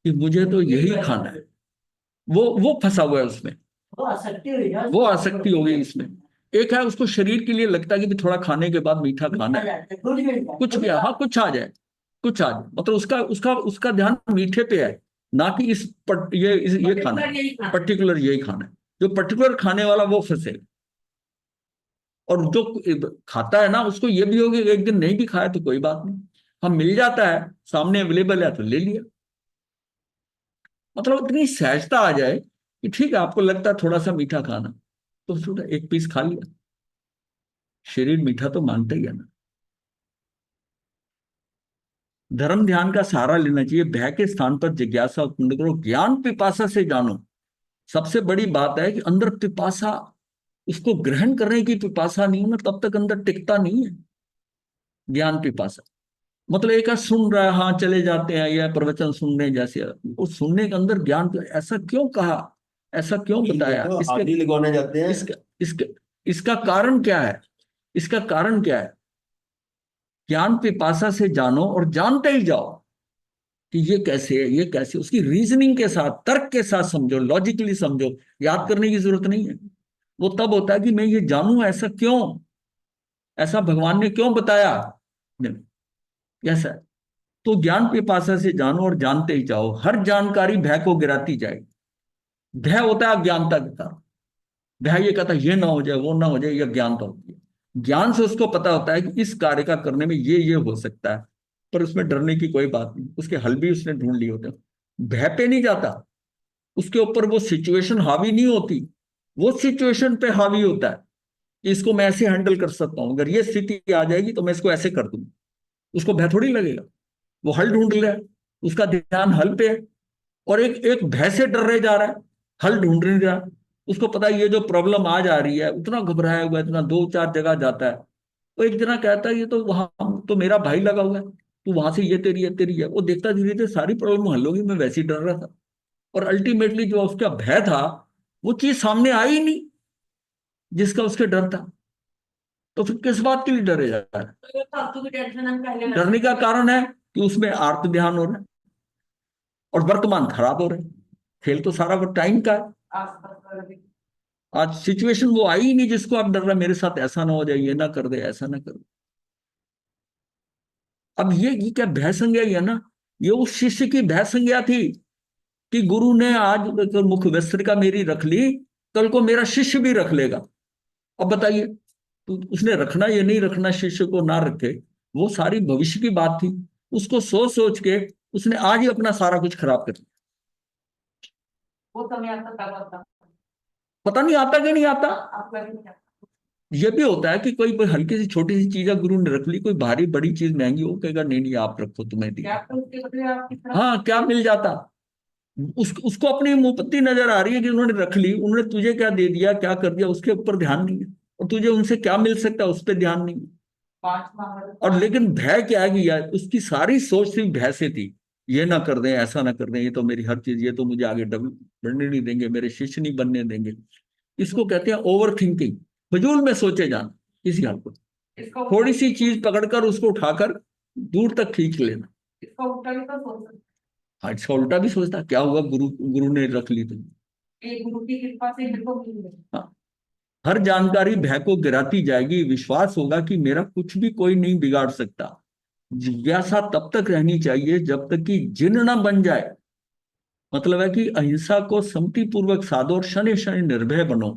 कि मुझे तो यही खाना है, वो फंसा हुआ है उसमें, वो आसक्ति हुई ना, वो आसक्ति हो गई इसमें। एक है उसको शरीर के लिए लगता है कि भी थोड़ा खाने के बाद मीठा खाना है, कुछ भी, हाँ कुछ आ जाए, कुछ आ जाए, मतलब उसका उसका उसका ध्यान मीठे पे है, ना कि ये खाना है, पर्टिकुलर यही खाना है। जो पर्टिकुलर खाने वाला वो फंसे। और जो खाता है ना उसको ये भी होगी एक दिन नहीं भी खाया तो कोई बात नहीं, हम मिल जाता है सामने अवेलेबल है तो ले लिया। मतलब इतनी सहजता आ जाए कि ठीक है, आपको लगता है थोड़ा सा मीठा खाना, तो थोड़ा एक पीस खा लिया। शरीर मीठा तो मांगता ही है ना। धर्म ध्यान का सहारा लेना चाहिए। भय के स्थान पर जिज्ञासा उत्पन्न करो, ज्ञान पिपासा से जानो। सबसे बड़ी बात है कि अंदर पिपासा, उसको ग्रहण करने की पिपासा नहीं हो ना तब तक अंदर टिकता नहीं है ज्ञान पिपासा। मतलब एक सुन रहा है, हाँ चले जाते हैं, या प्रवचन सुनने जैसे, वो सुनने के अंदर ज्ञान, ऐसा क्यों कहा, ऐसा क्यों बताया, तो इसके हाथी लगवाने जाते हैं। इसका इसका इसका कारण क्या है, इसका कारण क्या है। ज्ञान पिपासा से जानो और जानते ही जाओ कि ये कैसे है, ये कैसे, उसकी रीजनिंग के साथ, तर्क के साथ समझो, लॉजिकली समझो, याद करने की जरूरत नहीं है। वो तब होता है कि मैं ये जानूं, ऐसा क्यों, ऐसा भगवान ने क्यों बताया, ऐसा है। तो ज्ञान पिपासा से जानो और जानते ही जाओ, हर जानकारी भय को गिराती जाएगी। भय होता है अज्ञानता के कारण। भय ये कहता है ये ना हो जाए, वो ना हो जाए, ये अज्ञानता होती है। ज्ञान से उसको पता होता है कि इस कार्य का करने में ये हो सकता है, पर उसमें डरने की कोई बात नहीं, उसके हल भी उसने ढूंढ लिए होते हैं। भय पे नहीं जाता, उसके ऊपर वो सिचुएशन हावी नहीं होती, वो सिचुएशन पे हावी होता है कि इसको मैं ऐसे हैंडल कर सकता हूं, अगर ये स्थिति आ जाएगी तो मैं इसको ऐसे कर दूंगा। उसको भय थोड़ी लगेगा, वो हल ढूंढ रहा है, उसका ध्यान हल पे है। और एक एक भय से डर रहे जा रहा है, हल ढूंढ नहीं रहा। उसको पता है ये जो प्रॉब्लम आज आ रही है, उतना घबराया हुआ है, इतना 2-4 जगह जाता है। तो एक जना कहता है ये तो वहां तो मेरा भाई लगा हुआ है, तो वहां से ये तेरी है, तेरी है। वो देखता धीरे धीरे सारी प्रॉब्लम हल होगी, मैं वैसे ही डर रहा था। और अल्टीमेटली जो उसका भय था, वो चीज सामने आई ही नहीं जिसका उसके डर था। तो फिर किस बात के लिए डरे जा रहा है? तो ये फालतू की टेंशन हम पहले ना डरने का कारण है कि उसमें आर्त ध्यान हो रहा है और वर्तमान खराब हो रहा है। खेल तो सारा वो टाइम का है। आसपास वाले भी। आज सिचुएशन वो आई ही नहीं जिसको आप डर रहे, मेरे साथ ऐसा ना हो जाए, ये ना कर दे, ऐसा ना कर दे। अब ये क्या भय संज्ञा ही है ना, ये उस शिष्य की भय संज्ञा थी कि गुरु ने आज तो मुख वस्त्रिका मेरी रख ली, कल को मेरा शिष्य भी रख लेगा। अब बताइए, तो उसने रखना या नहीं रखना, शिष्य को ना रखे, वो सारी भविष्य की बात थी। उसको सोच सोच के उसने आज ही अपना सारा कुछ खराब कर दिया। वो समय आता तब आता, पता नहीं आता कि नहीं आता। आपका भी नहीं आता। ये भी होता है कि कोई हल्की सी छोटी सी चीज है, गुरु ने रख ली, कोई भारी बड़ी चीज महंगी हो, कहेगा नहीं नहीं आप रखो, तुम्हें क्या दिया। तो उसके बदले आप कितना हाँ, क्या मिल जाता। उसको अपनी मुपत्ति नजर आ रही है कि उन्होंने रख ली, उन्होंने तुझे क्या दे दिया, क्या कर दिया, उसके ऊपर ध्यान नहीं है। और तुझे उनसे क्या मिल सकता है, उस पर ध्यान नहीं है। 5 मांग और लेकिन भय क्या है कि यार उसकी सारी सोच सिर्फ भय से थी, ये ना कर दें, ऐसा ना कर दें, ये तो मेरी हर चीज, ये तो मुझे आगे बढ़ने नहीं देंगे, मेरे शिष्य नहीं बनने देंगे। इसको कहते हैं ओवर थिंकिंग, फजूल में सोचे जाना किसी हाल को। इसको थोड़ी सी चीज पकड़कर उसको उठाकर दूर तक खींच लेना। इसको उल्टा भी तो सोच सकते हाँ, इसका उल्टा भी सोचता क्या हुआ, गुरु गुरु ने रख ली तो। हैं। एक गुरु की कृपा से मेरे को मिल गई। हाँ, हर जानकारी भय को गिराती जाएगी, विश्वास होगा कि मेरा कुछ भी कोई नहीं बिगाड़ सकता। जिज्ञासा तब तक रहनी चाहिए जब तक कि जिन न बन जाए। मतलब है कि अहिंसा को समति पूर्वक साधो और शनि शनि निर्भय बनो।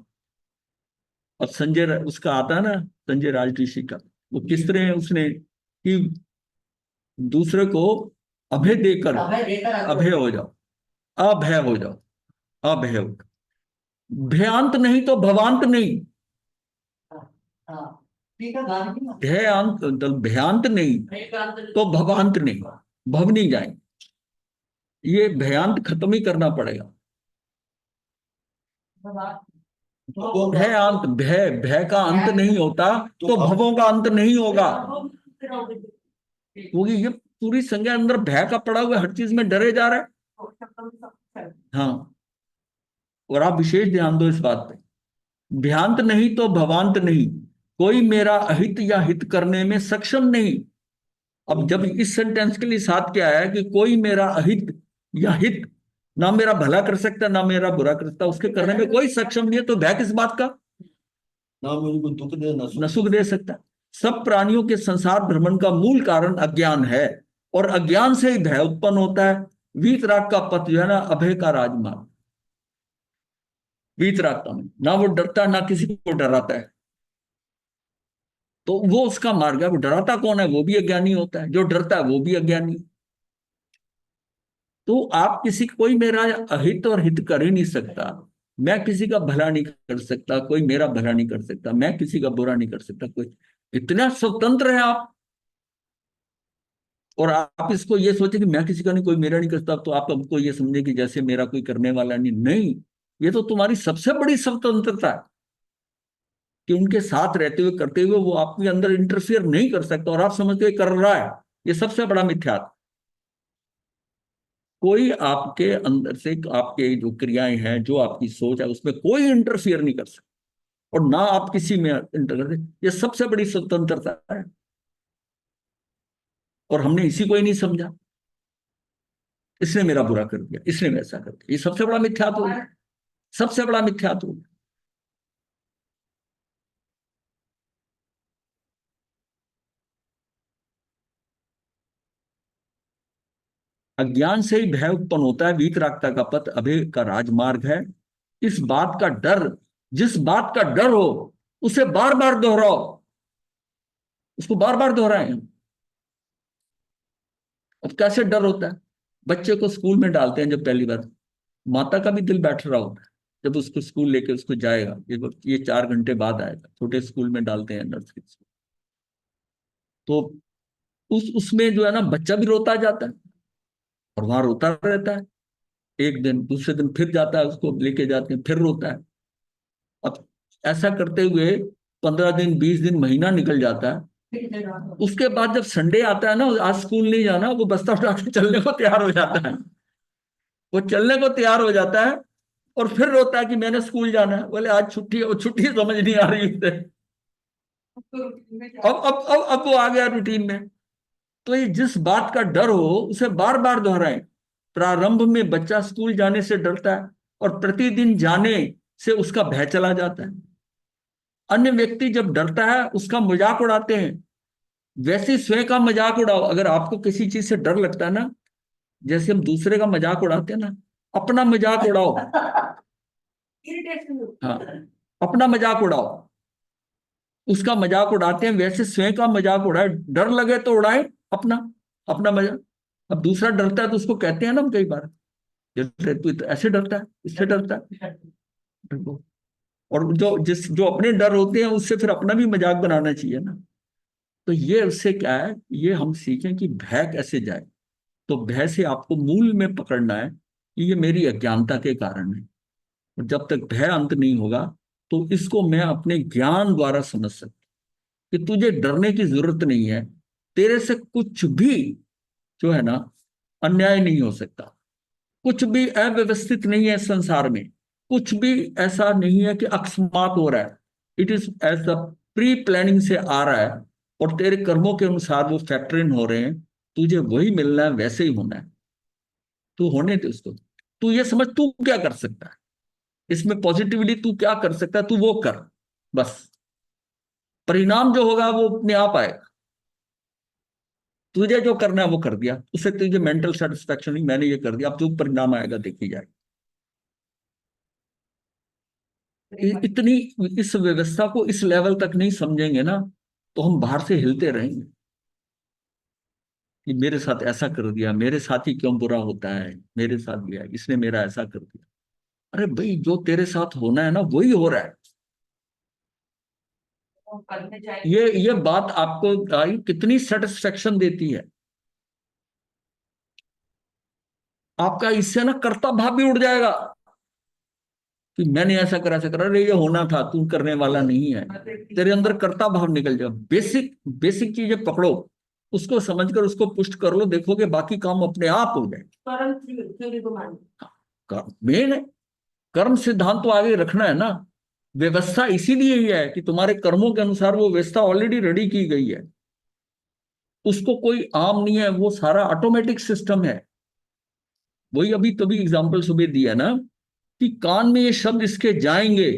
और उसका आता है ना, संजय राजऋषि का, वो किस तरह उसने कि दूसरे को अभय देकर हमें देकर अभय हो जाओ, अभय हो जाओ, अभय हो जाओ। भयांत नहीं तो भवांत नहीं। हाँ ठीक है, गाने की ना। भयांत मतलब भयांत नहीं एक अंतर तो भवांत नहीं, भव नहीं जाएंगे। ये भयांत खत्म ही करना पड़ेगा। भयांत, भय भय का अंत नहीं होता तो भवों का अंत नहीं होगा। क्योंकि ये पूरी संज्ञा अंदर भय का पड़ा हुआ है, हर चीज में डरे जा रहा है। हाँ, और आप विशेष ध्यान दो इस बात पे, भ्यांत नहीं तो भवांत नहीं, कोई मेरा अहित या हित करने में सक्षम नहीं। अब जब इस सेंटेंस के लिए साथ क्या है कि कोई मेरा अहित या हित, ना मेरा भला कर सकता ना मेरा बुरा कर सकता, उसके करने में कोई सक्षम नहीं है, तो भय किस बात का, ना मुझे कोई दुख दे ना न सुख दे सकता। सब प्राणियों के संसार भ्रमण का मूल कारण अज्ञान है, और अज्ञान से ही भय उत्पन्न होता है। वीतराग का पथ जो है ना, अभय का राजमार्ग। वीतरागता में ना वो डरता ना किसी को डराता है, तो वो उसका मार्ग है। वो डराता कौन है, वो भी अज्ञानी होता है, जो डरता है वो भी अज्ञानी। तो आप किसी कोई मेरा अहित और हित कर ही नहीं सकता, मैं किसी का भला नहीं कर सकता, कोई मेरा भला नहीं कर सकता, मैं किसी का बुरा नहीं कर सकता, कोई। इतना स्वतंत्र है आप। और आप इसको ये सोचे कि मैं किसी का नहीं, कोई मेरा नहीं करता, तो आप हमको ये समझे कि जैसे मेरा कोई करने वाला नहीं। नहीं, ये तो तुम्हारी सबसे बड़ी स्वतंत्रता है कि उनके साथ रहते हुए करते हुए वो आपके अंदर इंटरफियर नहीं कर सकता, और आप समझते हो कर रहा है। ये सबसे बड़ा मिथ्यात्व। कोई आपके अंदर से, आपके जो क्रियाएं हैं, जो आपकी सोच है, उसमें कोई इंटरफियर नहीं कर सकता, और ना आप किसी में इंटर करते। ये सबसे बड़ी स्वतंत्रता है। और हमने इसी को ही नहीं समझा, इसने मेरा बुरा कर दिया, इसने वैसा कर दिया। ये सबसे बड़ा मिथ्यात्व है, सबसे बड़ा मिथ्यात्व है। अज्ञान से ही भय उत्पन्न होता है, वीतरागता का पथ अभय का राजमार्ग है। इस बात का डर, जिस बात का डर हो उसे बार बार दोहराओ, उसको बार बार दोहराएं। अब कैसे डर होता है? बच्चे को स्कूल में डालते हैं जब पहली बार, माता का भी दिल बैठ रहा होता है जब उसको स्कूल लेके उसको जाएगा, ये 4 घंटे बाद आएगा, छोटे स्कूल में डालते हैं, नर्सरी स्कूल। तो उसमें जो है ना, बच्चा भी रोता जाता है और वहां रोता रहता है। एक दिन, दूसरे दिन फिर जाता है, उसको लेके जाते हैं, फिर रोता है। अब ऐसा करते हुए 15 दिन, 20 दिन, महीना निकल जाता है। उसके बाद जब संडे आता है ना, आज स्कूल नहीं जाना, वो बस्ता उठा के चलने को तैयार हो जाता है। वो चलने को तैयार हो जाता है और फिर रोता है कि मैंने स्कूल जाना है। बोले आज छुट्टी है, वो छुट्टी समझ नहीं आ रही उसे। अब वो आ गया रूटीन में। तो ये जिस बात का डर हो उसे बार बार दोहराएं। प्रारंभ में बच्चा स्कूल जाने से डरता है और प्रतिदिन जाने से उसका भय चला जाता है। अन्य व्यक्ति जब डरता है उसका मजाक उड़ाते हैं, वैसे स्वयं का मजाक उड़ाओ। अगर आपको किसी चीज से डर लगता है ना, जैसे हम दूसरे का मजाक उड़ाते हैं ना, अपना मजाक उड़ाओ। हाँ, अपना मजाक उड़ाओ। उसका मजाक उड़ाते हैं, वैसे स्वयं का मजाक उड़ाए। डर लगे तो उड़ाए अपना अपना मजाक। अब दूसरा डरता है तो उसको कहते हैं ना हम कई बार, जैसे तू तो ऐसे डरता है, इससे डरता है। और जो अपने डर होते हैं उससे फिर अपना भी मजाक बनाना चाहिए ना। तो ये उससे क्या है, ये हम सीखें कि भय कैसे जाए। तो भय से आपको मूल में पकड़ना है कि ये मेरी अज्ञानता के कारण है। और जब तक भय अंत नहीं होगा तो इसको मैं अपने ज्ञान द्वारा समझ सकता कि तुझे डरने की जरूरत नहीं है। तेरे से कुछ भी जो है ना, अन्याय नहीं हो सकता। कुछ भी अव्यवस्थित नहीं है संसार में। कुछ भी ऐसा नहीं है कि अकस्मात हो रहा है। It is as the pre planning से आ रहा है और तेरे कर्मों के अनुसार वो फैक्टर इन हो रहे हैं। तुझे वही मिलना है, वैसे ही होना है। तू होने दे उसको। तू ये समझ तू क्या कर सकता है इसमें, पॉजिटिवली तू क्या कर सकता है, तू वो कर बस। परिणाम जो होगा वो अपने आप आएगा। तुझे जो करना है वो कर दिया, उससे तुझे मेंटल सेटिस्फेक्शन नहीं, मैंने ये कर दिया, अब जो परिणाम आएगा देखी जाएगी। इतनी इस व्यवस्था को इस लेवल तक नहीं समझेंगे ना तो हम बाहर से हिलते रहेंगे कि मेरे साथ ऐसा कर दिया, मेरे साथ ही क्यों बुरा होता है, मेरे साथ भी है, इसने मेरा ऐसा कर दिया। अरे भाई, जो तेरे साथ होना है ना वही हो रहा है। ये बात आपको कितनी सेटिस्फेक्शन देती है। आपका इससे ना कर्ता भाव भी उड़ जाएगा कि मैंने ऐसा करा। अरे ये होना था, तू करने वाला नहीं है। तेरे अंदर कर्ता भाव निकल जाए। बेसिक बेसिक चीजें पकड़ो, उसको समझकर उसको पुष्ट कर लो, देखोगे बाकी काम अपने आप हो जाए। मेन है कर्म सिद्धांत तो आगे रखना है ना। व्यवस्था इसीलिए ही है कि तुम्हारे कर्मों के अनुसार वो व्यवस्था ऑलरेडी रेडी की गई है। उसको कोई आम नहीं है, वो सारा ऑटोमेटिक सिस्टम है। वही अभी तभी एग्जाम्पल सुबह दिया ना कि कान में ये शब्द इसके जाएंगे,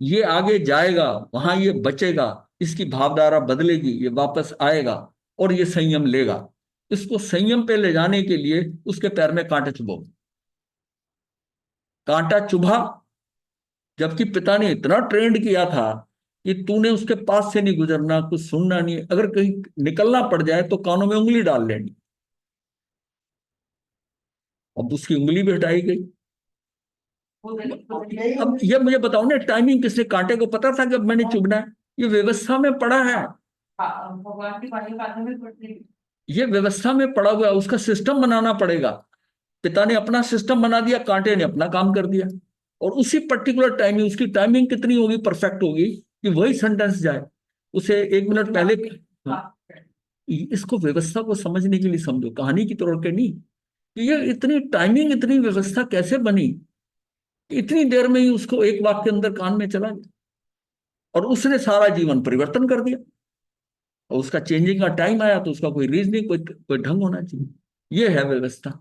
ये आगे जाएगा, वहां ये बचेगा, इसकी भावधारा बदलेगी, ये वापस आएगा और ये संयम लेगा। इसको संयम पे ले जाने के लिए उसके पैर में कांटा चुभो। कांटा चुभा, जबकि पिता ने इतना ट्रेंड किया था कि तूने उसके पास से नहीं गुजरना, कुछ सुनना नहीं, अगर कहीं निकलना पड़ जाए तो कानों में उंगली डाल लेनी। अब उसकी उंगली भी हटाई गई। अब ये मुझे बताओ ना, टाइमिंग किसने, कांटे को पता था कि अब मैंने चुभना है? ये व्यवस्था में पड़ा है, ये व्यवस्था में पड़ा हुआ है। उसका सिस्टम बनाना पड़ेगा। पिता ने अपना सिस्टम बना दिया, कांटे ने अपना काम कर दिया। और उसी पर्टिकुलर टाइमिंग, उसकी टाइमिंग कितनी होगी, परफेक्ट होगी कि वही सेंटेंस जाए। उसे 1 मिनट पहले। हाँ, इसको व्यवस्था को समझने के लिए समझो, कहानी की तौर के नहीं कि ये इतनी टाइमिंग, इतनी व्यवस्था कैसे बनी। इतनी देर में ही उसको एक वाक्य के अंदर कान में चला गया और उसने सारा जीवन परिवर्तन कर दिया। और उसका चेंजिंग का टाइम आया तो उसका कोई रीजनिंग, कोई ढंग होना चाहिए। ये है व्यवस्था।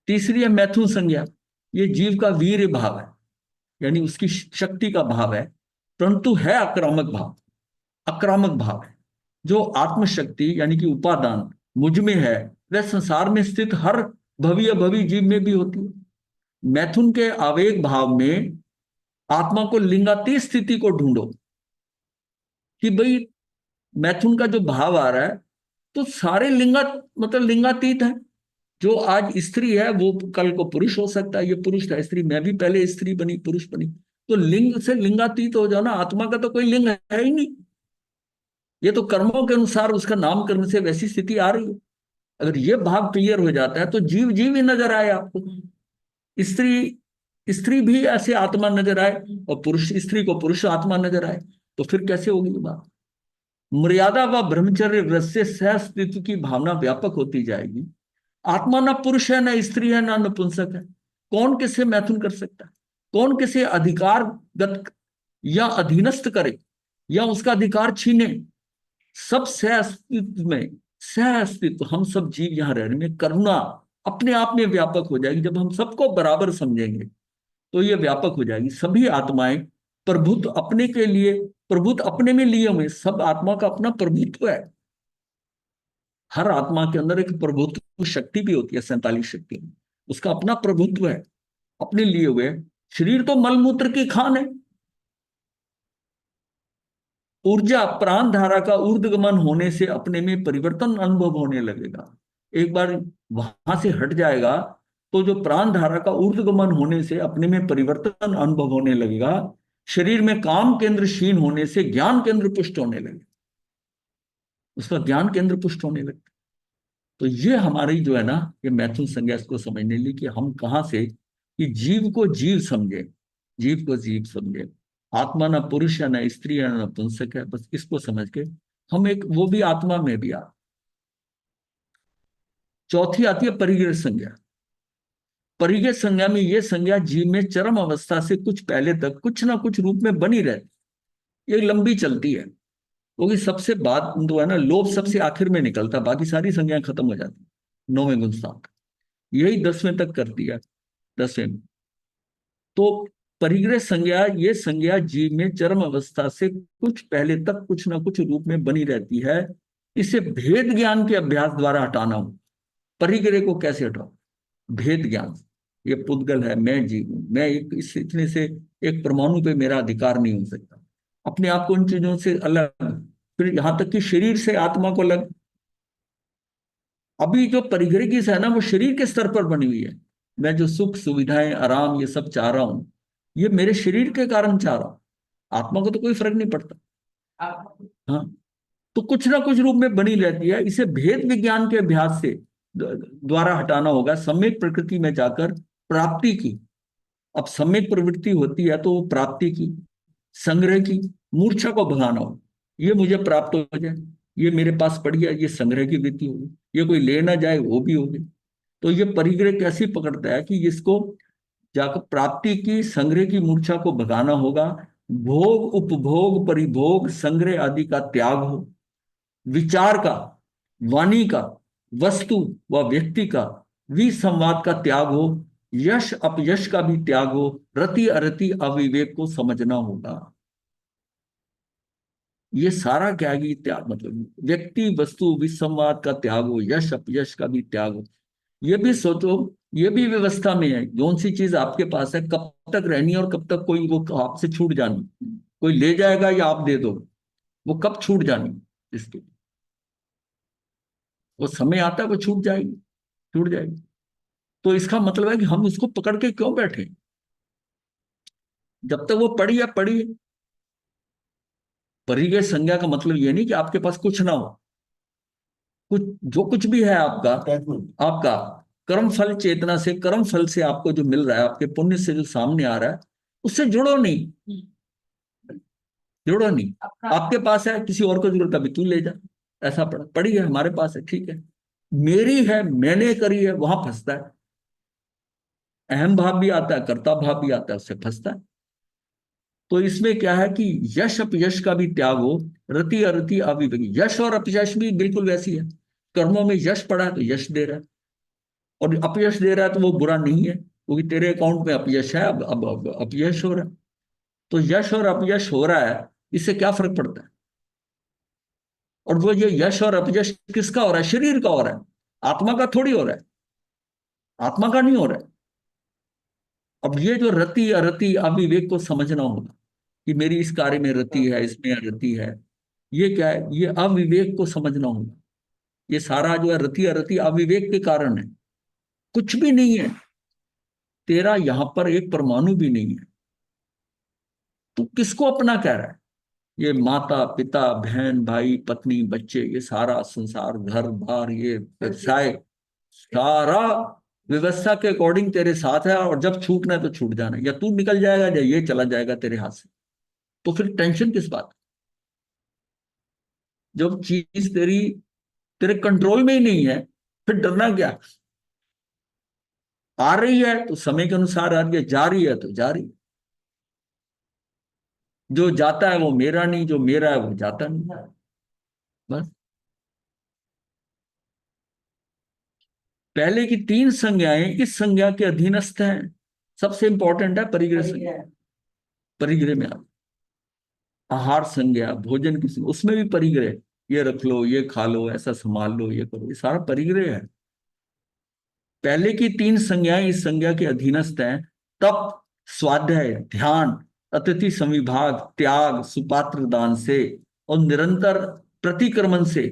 तीसरी है मैथुन संज्ञा। ये जीव का वीर भाव है, यानी उसकी शक्ति का भाव है, परंतु है आक्रामक भाव। आक्रामक भाव है जो आत्मशक्ति यानी कि उपादान मुझ में है, वह संसार में स्थित हर भवी अभवी जीव में भी होती है। मैथुन के आवेग भाव में आत्मा को लिंगातीत स्थिति को ढूंढो कि भाई मैथुन का जो भाव आ रहा है तो सारे लिंगा मतलब लिंगातीत है। जो आज स्त्री है वो कल को पुरुष हो सकता है, ये पुरुष था स्त्री, मैं भी पहले स्त्री बनी पुरुष बनी, तो लिंग से लिंगातीत हो जाना। आत्मा का तो कोई लिंग है ही नहीं, ये तो कर्मों के अनुसार उसका नाम करने से वैसी स्थिति आ रही है। अगर ये भाव क्लियर हो जाता है तो जीव जीव ही नजर आए आपको, स्त्री स्त्री भी ऐसे आत्मा नजर आए और पुरुष स्त्री को पुरुष आत्मा नजर आए, तो फिर कैसे होगी ये बात। मर्यादा व ब्रह्मचर्य व्रत से सहअस्तित्व की भावना व्यापक होती जाएगी। आत्मा ना पुरुष है, ना स्त्री है, ना नपुंसक है। कौन किसे मैथुन कर सकता है, कौन किसे अधिकारगत या अधीनस्थ करे या उसका अधिकार छीने। सब सहअस्तित्व में, सहअस्तित्व हम सब जीव यहां रहने में करुणा अपने आप में व्यापक हो जाएगी। जब हम सबको बराबर समझेंगे तो ये व्यापक हो जाएगी। सभी आत्माएं प्रभुत्व अपने के लिए, प्रभुत्व अपने में लिए हुए, सब आत्मा का अपना प्रभुत्व है। हर आत्मा के अंदर एक प्रभुत्व शक्ति भी होती है, 47 शक्ति, उसका अपना प्रभुत्व है अपने लिए हुए। शरीर तो मलमूत्र की खान है। ऊर्जा प्राण धारा का ऊर्ध्वगमन होने से अपने में परिवर्तन अनुभव होने लगेगा। एक बार वहां से हट जाएगा तो जो प्राण धारा का ऊर्ध्वगमन होने से अपने में परिवर्तन अनुभव होने लगेगा। शरीर में काम केंद्र क्षीण होने से ज्ञान केंद्र पुष्ट होने लगे, उसका ज्ञान केंद्र पुष्ट होने लगता। तो ये हमारी जो है ना, ये मैथुन संज्ञा को समझने लिए कि हम कहां से कि जीव को जीव समझे, जीव को जीव समझे। आत्मा ना पुरुष है, ना स्त्री है, ना नपुंसक है, बस इसको समझ के हम एक, वो भी आत्मा में भी आ। चौथी आती है परिग्रह संज्ञा। परिग्रह संज्ञा में ये संज्ञा जीव में चरम अवस्था से कुछ पहले तक कुछ ना कुछ रूप में बनी रहती, ये लंबी चलती है। क्योंकि सबसे बाद तो है ना, लोभ सबसे आखिर में निकलता है, बाकी सारी संज्ञाएं खत्म हो जाती, 9वें गुण तक, यही 10वें तक करती है, 10वें में। तो परिग्रह संज्ञा, ये संज्ञा जीव में चरम अवस्था से कुछ पहले तक कुछ ना कुछ रूप में बनी रहती है। इसे भेद ज्ञान के अभ्यास द्वारा हटाना हो। परिग्रह को कैसे हटाओ? भेद ज्ञान। ये पुद्गल है, मैं जीव हूं, मैं एक इस इतने से एक परमाणु पे मेरा अधिकार नहीं हो सकता, अपने आप को उन चीजों से अलग, फिर यहां तक कि शरीर से आत्मा को अलग। अभी जो परिग्रह की है ना, वो शरीर के स्तर पर बनी हुई है। मैं जो सुख सुविधाएं आराम ये सब चाह रहा हूं, ये मेरे शरीर के कारण चाह रहा हूं, आत्मा को तो कोई फर्क नहीं पड़ता। हाँ, तो कुछ ना कुछ रूप में बनी रहती है। इसे भेद विज्ञान के अभ्यास से द्वारा हटाना होगा, सम्यक प्रकृति में जाकर प्राप्ति की। अब सम्यक प्रवृत्ति होती है तो वो प्राप्ति की, संग्रह की, मूर्छा को भगाना हो। ये मुझे प्राप्त हो जाए, ये मेरे पास पड़ी है, ये संग्रह की वृत्ति होगी, ये कोई ले ना जाए वो भी होगी। तो ये परिग्रह कैसी पकड़ता है कि इसको जाकर प्राप्ति की, संग्रह की मूर्छा को भगाना होगा। भोग उपभोग परिभोग संग्रह आदि का त्याग हो, विचार का, वाणी का, वस्तु व व्यक्ति का विसंवाद का त्याग हो, यश अपयश का भी त्याग हो, रति अरति अविवेक को समझना होगा। ये सारा क्या है? त्याग मतलब व्यक्ति वस्तु विसंवाद का त्याग हो, यश अपयश का भी त्याग हो। ये भी सोचो, ये भी व्यवस्था में है, कौन सी चीज आपके पास है, कब तक रहनी है और कब तक कोई वो आपसे छूट जानी, कोई ले जाएगा या आप दे दो, वो कब छूट जानी, इसके वो समय आता है वो छूट जाएगी, छूट जाएगी। तो इसका मतलब है कि हम उसको पकड़ के क्यों बैठे, जब तक वो पड़ी है पड़ी है। परिग्रह संज्ञा का मतलब ये नहीं कि आपके पास कुछ ना हो, कुछ जो कुछ भी है आपका, आपका कर्म फल चेतना से, कर्म फल से आपको जो मिल रहा है, आपके पुण्य से जो सामने आ रहा है, उससे जुड़ो नहीं, जुड़ो नहीं। आपके पास है, किसी और को जरूरत है, अभी तू ले जा, ऐसा पड़ी है, हमारे पास है, ठीक है, मेरी है, मैंने करी है, वहां फंसता है। अहम भाव भी आता है, कर्ता भाव भी आता है, उससे फंसता है। तो इसमें क्या है कि यश अपयश का भी त्याग हो, रति अरति अविवेक। यश और अपयश भी बिल्कुल वैसी है। कर्मों में यश पड़ा है तो यश दे रहा है, और अपयश दे रहा है तो वो बुरा नहीं है, क्योंकि तेरे अकाउंट में अपयश है, अब अपयश हो रहा है। तो यश और अपयश हो रहा है, इससे क्या फर्क पड़ता है? और वो ये यश और अपयश किसका हो रहा है? शरीर का हो रहा है, आत्मा का थोड़ी हो रहा है, आत्मा का नहीं हो रहा है। अब ये जो रति अरति अविवेक को समझना होगा कि मेरी इस कार्य में रति है, इसमें रति है, ये क्या है? ये अविवेक को समझना होगा। ये सारा जो है रति अरति अविवेक के कारण है, कुछ भी नहीं है तेरा, यहां पर एक परमाणु भी नहीं है। तू किसको अपना कह रहा है? ये माता पिता बहन भाई पत्नी बच्चे, ये सारा संसार, घर बार, ये व्यवसाय, सारा व्यवस्था के अकॉर्डिंग तेरे साथ है, और जब छूटना है तो छूट जाना है, या तू निकल जाएगा या ये चला जाएगा तेरे हाथ से। तो फिर टेंशन किस बात? जब चीज तेरे कंट्रोल में ही नहीं है, फिर डरना क्या? आ रही है तो समय के अनुसार आ रही है, जा रही है तो जा रही है। जो जाता है वो मेरा नहीं, जो मेरा है वो जाता नहीं, बस। पहले की तीन संज्ञाएं इस संज्ञा के अधीनस्थ हैं। सबसे इंपॉर्टेंट है परिग्रह संज्ञा। परिग्रह में आप आहार संज्ञा, भोजन की संज्ञा, उसमें भी परिग्रह, ये रख लो, ये खा लो, ऐसा संभाल लो, ये करो, ये सारा परिग्रह है। पहले की तीन संज्ञाएं इस संज्ञा के अधीनस्थ हैं। तप, स्वाध्याय, ध्यान, अतिथि संविभाग, त्याग, सुपात्र दान से और निरंतर प्रतिक्रमण से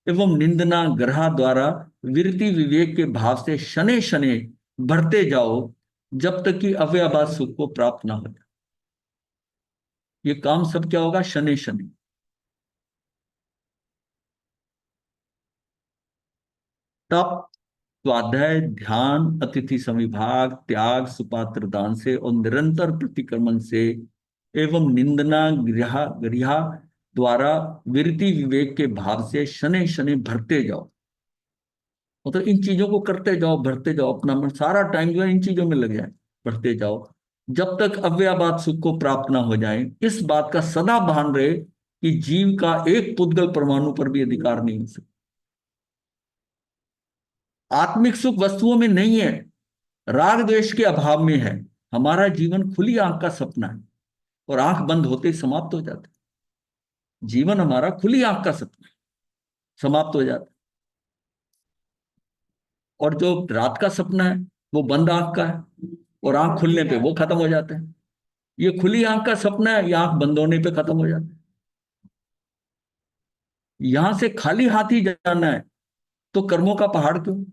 एवं निंदना ग्रह द्वारा विरति विवेक के भाव से शनै शनै बढ़ते जाओ, जब तक कि अव्ययभाव सुख को प्राप्त ना हो जाए। ये काम सब क्या होगा? शनै शनै। तप, स्वाध्याय, ध्यान, अतिथि संविभाग, त्याग, सुपात्र दान से और निरंतर प्रतिक्रमण से एवं निंदना गृह गृह द्वारा विरति विवेक के भाव से शनै शनै भरते जाओ। मतलब इन चीजों को करते जाओ, भरते जाओ, अपना मन सारा टाइम जो है इन चीजों में लग जाए, बढ़ते जाओ, जब तक अव्ययभाव सुख को प्राप्त ना हो जाए। इस बात का सदा भान रहे कि जीव का एक पुद्गल परमाणु पर भी अधिकार नहीं हो सकता। आत्मिक सुख वस्तुओं में नहीं है, राग द्वेष के अभाव में है। हमारा जीवन खुली आंख का सपना है, और आंख बंद होते ही समाप्त हो जाता है। जीवन हमारा खुली आंख का सपना है, समाप्त हो जाता है। और जो रात का सपना है वो बंद आंख का है, और आंख खुलने पे वो खत्म हो जाता है। ये खुली आंख का सपना है, ये आंख बंद होने पे खत्म हो जाता है। यहां से खाली हाथ ही जाना है तो कर्मों का पहाड़ क्यों?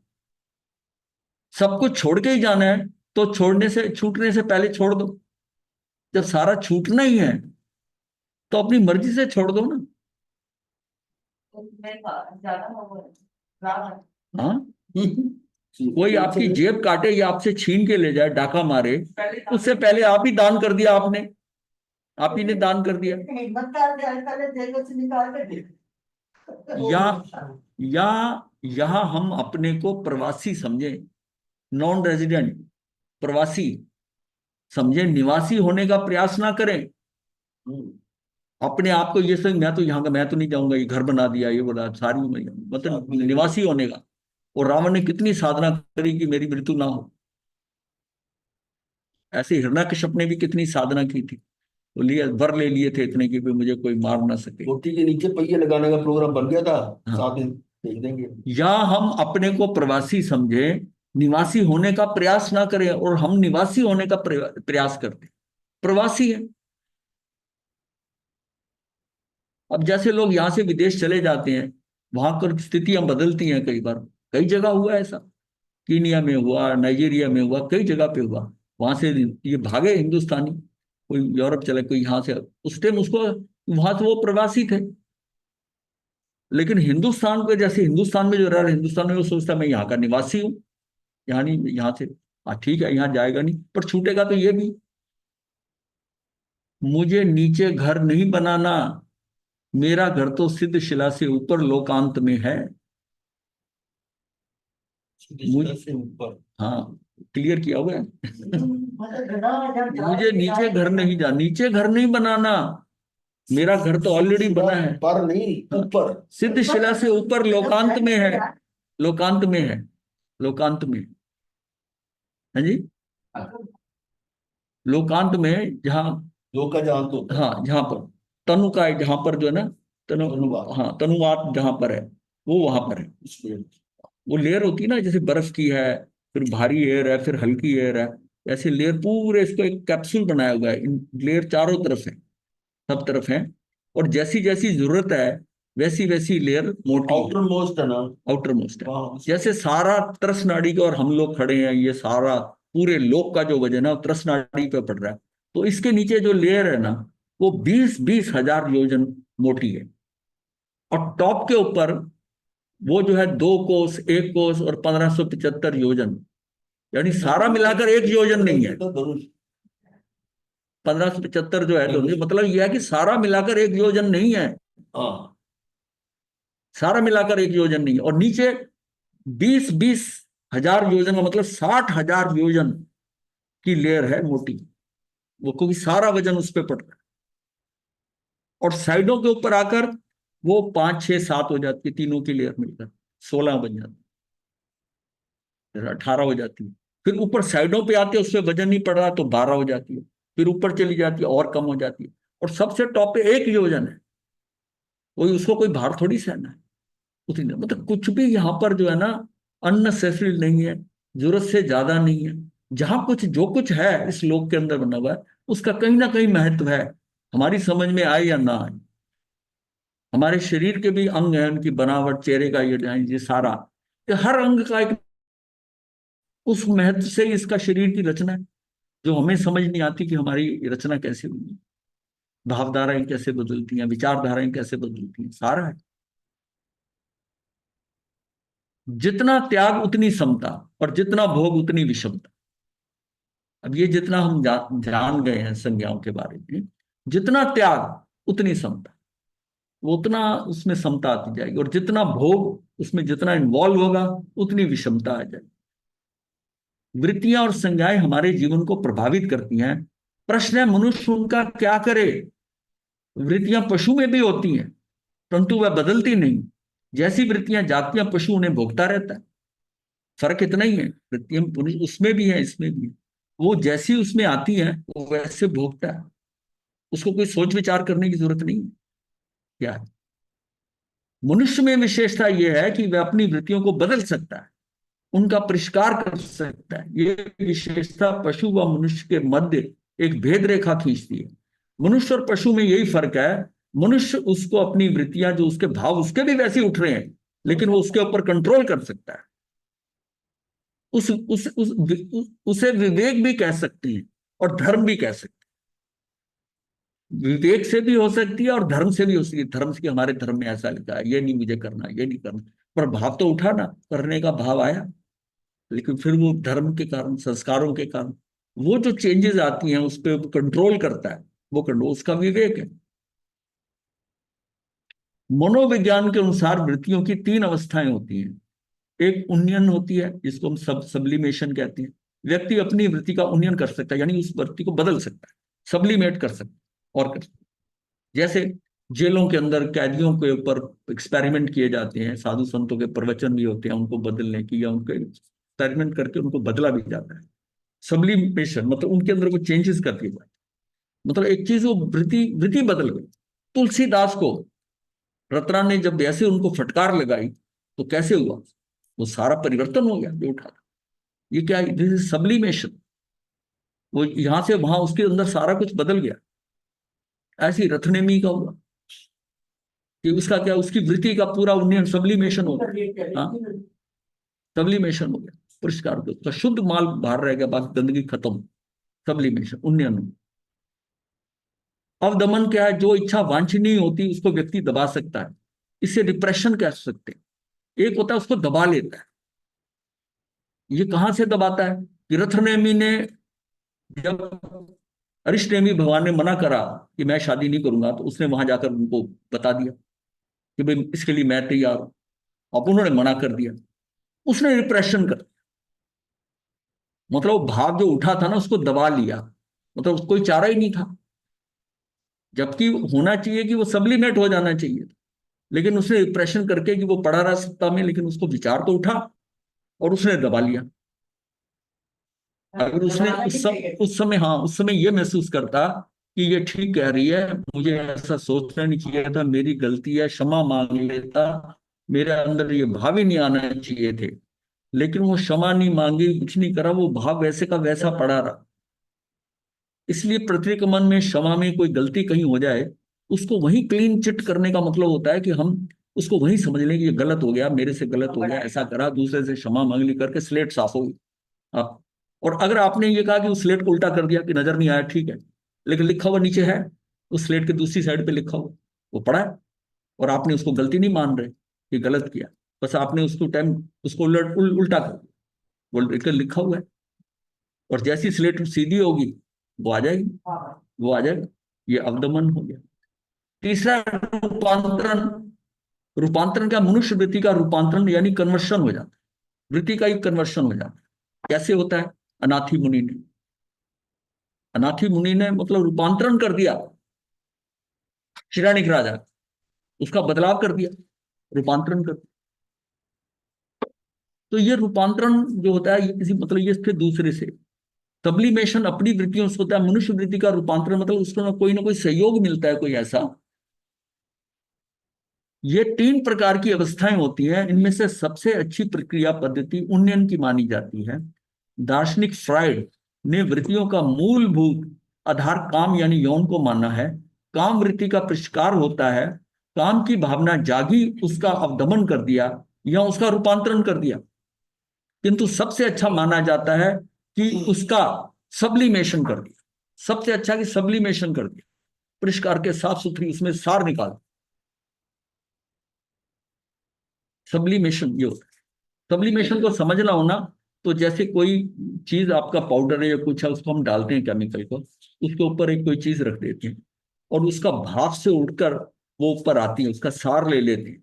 सब कुछ छोड़ के ही जाना है तो छूटने से पहले छोड़ दो। जब सारा छूटना ही है तो अपनी मर्जी से छोड़ दो ना। हाँ, कोई आपकी जेब काटे या आपसे छीन के ले जाए, डाका मारे, उससे पहले आप ही दान कर दिया, आपने आप ही ने दान कर दिया। या यहां हम अपने को प्रवासी समझे, नॉन रेजिडेंट, प्रवासी समझे, निवासी होने का प्रयास ना करें। अपने आप को ये समझ, मैं तो यहाँ का, मैं तो नहीं जाऊंगा, ये घर बना दिया, ये बोला सारी उम्र, मतलब निवासी होने का। और रावण ने कितनी साधना करी कि मेरी मृत्यु ना हो। ऐसे हिरण्यकश्यप ने भी कितनी साधना की थी, वो वर ले लिए थे इतने कि मुझे कोई मार ना सके। कोठी के नीचे पहिए लगाने का प्रोग्राम बन गया था। हाँ। 7 दिन भेज देंगे। या हम अपने को प्रवासी समझे, निवासी होने का प्रयास ना करें, और हम निवासी होने का प्रयास करते, प्रवासी है। अब जैसे लोग यहाँ से विदेश चले जाते हैं, वहां पर स्थितियां बदलती हैं कई बार। कई जगह हुआ ऐसा, कीनिया में हुआ, नाइजीरिया में हुआ, कई जगह पे हुआ। वहां से ये भागे हिंदुस्तानी, कोई यूरोप चले, कोई यहाँ से। उस टाइम उसको, वहां से वो प्रवासी थे। लेकिन हिंदुस्तान को, जैसे हिंदुस्तान में जो रह रहा है, हिंदुस्तान में वो सोचता मैं यहाँ का निवासी हूँ, यहाँ नहीं, यहाँ से ठीक है, यहाँ जाएगा नहीं, पर छूटेगा तो ये भी। मुझे नीचे घर नहीं बनाना, मेरा घर तो सिद्ध शिला से ऊपर लोकांत में है। से ऊपर। हाँ, क्लियर किया हुआ है। मुझे नीचे घर नहीं जा, नीचे घर नहीं बनाना, मेरा घर तो ऑलरेडी बना है। पर नहीं, ऊपर। सिद्ध शिला से ऊपर लोकांत में है, लोकांत में है, लोकांत में। हाँ जी, लोकांत में, जहाँ, लोग का जहां तो हाँ जहाँ पर तनु का है, जहाँ पर जो है ना तनुवात। हाँ तनुवात जहाँ पर है वो वहां पर है। उसमें वो लेयर होती है ना, जैसे बर्फ की है, फिर भारी एयर है, फिर हल्की एयर है, ऐसे लेयर पूरे, इसको एक कैप्सूल बनाया हुआ है, लेयर चारों तरफ है, सब तरफ है, और जैसी जैसी जरूरत है वैसी वैसी लेयर मोटी आउटर मोस्ट है ना। आउटर मोस्ट है। वहाँ जैसे सारा तरस नाड़ी का, और हम लोग खड़े हैं, ये सारा पूरे लोक का जो वजन है वो तरस नाड़ी पे पड़ रहा है, तो इसके नीचे जो लेयर है ना वो 20-20 हजार योजन मोटी है, और टॉप के ऊपर वो जो है 2 कोस, 1 कोस और 1575 योजन, यानी सारा मिलाकर 1 योजन नहीं है। तो धनुष। 1575 जो है, तो मतलब यह है कि सारा मिलाकर 1 योजन नहीं है, हाँ, सारा मिलाकर 1 योजन नहीं है। और नीचे 20-20 हजार योजन का मतलब 60 हजार योजन की लेयर है मोटी, वो क्योंकि सारा वजन उस पर पड़ रहा है। और साइडों के ऊपर आकर वो 5, 6, 7 हो जाती है, तीनों की लेयर मिलकर 16 बन जाती है, 18 हो जाती है। फिर ऊपर साइडों पे आते हैं, उससे वजन नहीं पड़ रहा तो 12 हो जाती है, फिर ऊपर चली जाती है और कम हो जाती है, और सबसे टॉप पे 1 योजन है, कोई उसको कोई भार थोड़ी सहना है उतनी, मतलब कुछ भी यहाँ पर जो है ना अननेसेसरी नहीं है, जरूरत से ज्यादा नहीं है। जहां कुछ जो कुछ है इस लोक के अंदर बना हुआ है उसका कहीं ना कहीं महत्व है, हमारी समझ में आए या ना आए। हमारे शरीर के भी अंग हैं, उनकी बनावट, चेहरे का ये डिजाइन, ये सारा, ये हर अंग का एक उस महत्व से इसका शरीर की रचना है, जो हमें समझ नहीं आती कि हमारी रचना कैसे हुई है, भावधाराएं कैसे बदलती हैं, विचारधाराएं कैसे बदलती हैं, सारा है। जितना त्याग उतनी समता, और जितना भोग उतनी विषमता। अब ये जितना हम जान गए हैं संज्ञाओं के बारे में, जितना त्याग उतनी समता, वो उतना उसमें समता आती जाएगी, और जितना भोग उसमें जितना इन्वॉल्व होगा उतनी विषमता आ जाएगी। वृत्तियां और संज्ञाएं हमारे जीवन को प्रभावित करती हैं। प्रश्न है मनुष्य उनका क्या करे। वृत्तियां पशु में भी होती हैं परंतु वह बदलती नहीं, जैसी वृत्तियां जागती हैं पशु उन्हें भोगता रहता है। फर्क इतना ही है, वृत्तियां उसमें भी है इसमें भी है, वो जैसी उसमें आती है वो वैसे भोगता है, उसको कोई सोच विचार करने की जरूरत नहीं है। क्या है, मनुष्य में विशेषता यह है कि वह अपनी वृत्तियों को बदल सकता है, उनका परिष्कार कर सकता है। ये विशेषता पशु व मनुष्य के मध्य एक भेद रेखा खींचती है। मनुष्य और पशु में यही फर्क है, मनुष्य उसको अपनी वृत्तियां, जो उसके भाव उसके भी वैसे उठ रहे हैं, लेकिन वो उसके ऊपर कंट्रोल कर सकता है। उसे विवेक भी कह सकते हैं और धर्म भी कह सकते हैं। विवेक से भी हो सकती है और धर्म से भी हो सकती है। धर्म से, हमारे धर्म में ऐसा लिखा है, ये नहीं मुझे करना, ये नहीं करना, पर भाव तो उठा ना, करने का भाव आया, लेकिन फिर वो धर्म के कारण, संस्कारों के कारण वो जो चेंजेस आती हैं उस पर कंट्रोल करता है, वो कंट्रोल उसका विवेक है। मनोविज्ञान के अनुसार वृत्तियों की 3 अवस्थाएं होती हैं। एक उन्नयन होती है, जिसको हम सब्लिमेशन कहते हैं। व्यक्ति अपनी वृत्ति का उन्नयन कर सकता है, यानी उस वृत्ति को बदल सकता है, सब्लिमेट कर सकता है और कर सकता है। जैसे जेलों के अंदर कैदियों के ऊपर एक्सपेरिमेंट किए जाते हैं, साधु संतों के प्रवचन भी होते हैं उनको बदलने की, या उनको एक्सपेरिमेंट करके उनको बदला भी जाता है। सब्लिमेशन मतलब उनके अंदर वो चेंजेस कर दिए जाते, मतलब एक चीज वो वृत्ति वृत्ति बदल गई। तुलसीदास को रत्ना ने जब ऐसे उनको फटकार लगाई तो कैसे हुआ, वो सारा परिवर्तन हो गया जो उठा था। ये क्या, दिस इज सब्लिमेशन। वो यहां से वहां उसके अंदर सारा कुछ बदल गया। ऐसी रथनेमी का हुआ कि उसका क्या, उसकी वृत्ति का पूरा उन्नयन, सब्लिमेशन हो गया। हाँ, सब्लिमेशन हो गया, परिष्कार हो गया, शुद्ध माल बाहर रह गया, बाकी गंदगी खत्म, सब्लिमेशन, उन्नयन। अवदमन क्या है, जो इच्छा वांछनीय होती उसको व्यक्ति दबा सकता है, इसे डिप्रेशन कह सकते हैं। एक होता है उसको दबा लेता है। ये कहां से दबाता है कि रथनेमी ने, जब अरिष्टनेमी भगवान ने मना करा कि मैं शादी नहीं करूंगा, तो उसने वहां जाकर उनको बता दिया कि भाई इसके लिए मैं तैयार हूं। अब उन्होंने मना कर दिया, उसने डिप्रेशन कर, मतलब वो भाव जो उठा था ना उसको दबा लिया, मतलब कोई चारा ही नहीं था, जबकि होना चाहिए कि वो सब्लिमेट हो जाना चाहिए, लेकिन उसने रिप्रेशन करके कि वो पड़ा रहा सत्ता में, लेकिन उसको विचार तो उठा और उसने दबा लिया। अगर उसने उस समय, हाँ उस समय ये महसूस करता कि ये ठीक कह रही है, मुझे ऐसा सोचना नहीं चाहिए था, मेरी गलती है, क्षमा मांग लेता, मेरे अंदर ये भाव ही नहीं आना चाहिए थे, लेकिन वो क्षमा नहीं मांगी, कुछ नहीं करा, वो भाव वैसे का वैसा पड़ा रहा। इसलिए प्रत्येक मन में क्षमा में कोई गलती कहीं हो जाए, उसको वहीं क्लीन चिट करने का मतलब होता है कि हम उसको वहीं समझ लें कि ये गलत हो गया, मेरे से गलत हो गया, ऐसा करा, दूसरे से क्षमा मांग ली करके स्लेट साफ हो गई। आप, और अगर आपने ये कहा कि उस स्लेट को उल्टा कर दिया कि नजर नहीं आया, ठीक है, लेकिन लिखा हुआ नीचे है, उस स्लेट के दूसरी साइड पे लिखा हुआ, वो पढ़ा है, और आपने उसको गलती नहीं मान रहे कि गलत किया, बस आपने उसको टाइम उसको उल्टा कर दिया, वो लिखा हुआ है, और जैसी स्लेट सीधी होगी वो आ जाएगी, वो आ जाएगा। ये अवदमन हो गया। तीसरा रूपांतरण, रूपांतरण क्या, मनुष्य वृत्ति का रूपांतरण यानी कन्वर्शन हो जाता है, वृत्ति का ही कन्वर्शन हो जाता है। कैसे होता है? अनाथी मुनि ने, अनाथी मुनि ने मतलब रूपांतरण कर दिया शिरानिक राजा, उसका बदलाव कर दिया, रूपांतरण कर दिया। तो ये रूपांतरण जो होता है ये किसी मतलब ये फिर दूसरे से, सब्लिमेशन अपनी वृत्तियों से होता है, मनुष्य वृत्ति का रूपांतरण मतलब उसको ना कोई सहयोग मिलता है, कोई ऐसा। ये तीन प्रकार की अवस्थाएं होती हैं, इनमें से सबसे अच्छी प्रक्रिया पद्धति उन्नयन की मानी जाती है। दार्शनिक फ्राइड ने वृत्तियों का मूलभूत आधार काम यानी यौन को माना है। काम वृत्ति का परिष्कार होता है, काम की भावना जागी, उसका अवदमन कर दिया या उसका रूपांतरण कर दिया, किंतु सबसे अच्छा माना जाता है कि उसका सब्लिमेशन कर दिया, सबसे अच्छा कि सब्लिमेशन कर दिया, परिष्कार के साफ सुथरी उसमें सार निकाल, सब्लिमेशन ये होता है। सब्लिमेशन को समझना हो ना, तो जैसे कोई चीज आपका पाउडर है या कुछ है, उसको हम डालते हैं केमिकल को, उसके ऊपर एक कोई चीज रख देते हैं और उसका भाप से उड़कर वो ऊपर आती है, उसका सार ले लेते हैं,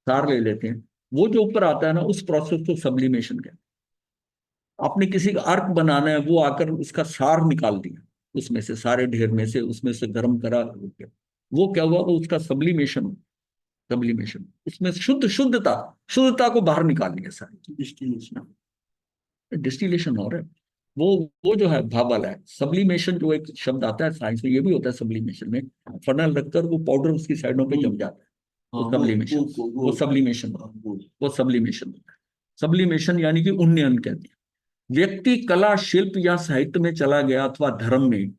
सार ले लेते हैं, वो जो ऊपर आता है ना उस प्रोसेस को सब्लिमेशन कहते हैं। आपने किसी का अर्क बनाना है, वो आकर उसका सार निकाल दिया उसमें से, सारे ढेर में से, उसमें से गर्म करा, वो क्या हुआ, वो उसका सब्लिमेशन, सब्लिमेशन उसमें शुद्धता, शुद्धता को बाहर निकाल लिया सारी, डिस्टिलेशन, डिस्टिलेशन हो रहा है। वो जो है भाव वाला है। सब्लिमेशन जो एक शब्द आता है साइंस में, ये भी होता है सब्लिमेशन में, फनल रखकर वो पाउडर उसकी साइडों पे जम जाता है, वो सब्लिमेशन, वो सब्लिमेशन, वो सब्लिमेशन। सब्लिमेशन यानी कि उन्नयन कहते हैं। व्यक्ति कला, शिल्प या साहित्य में चला गया अथवा धर्म में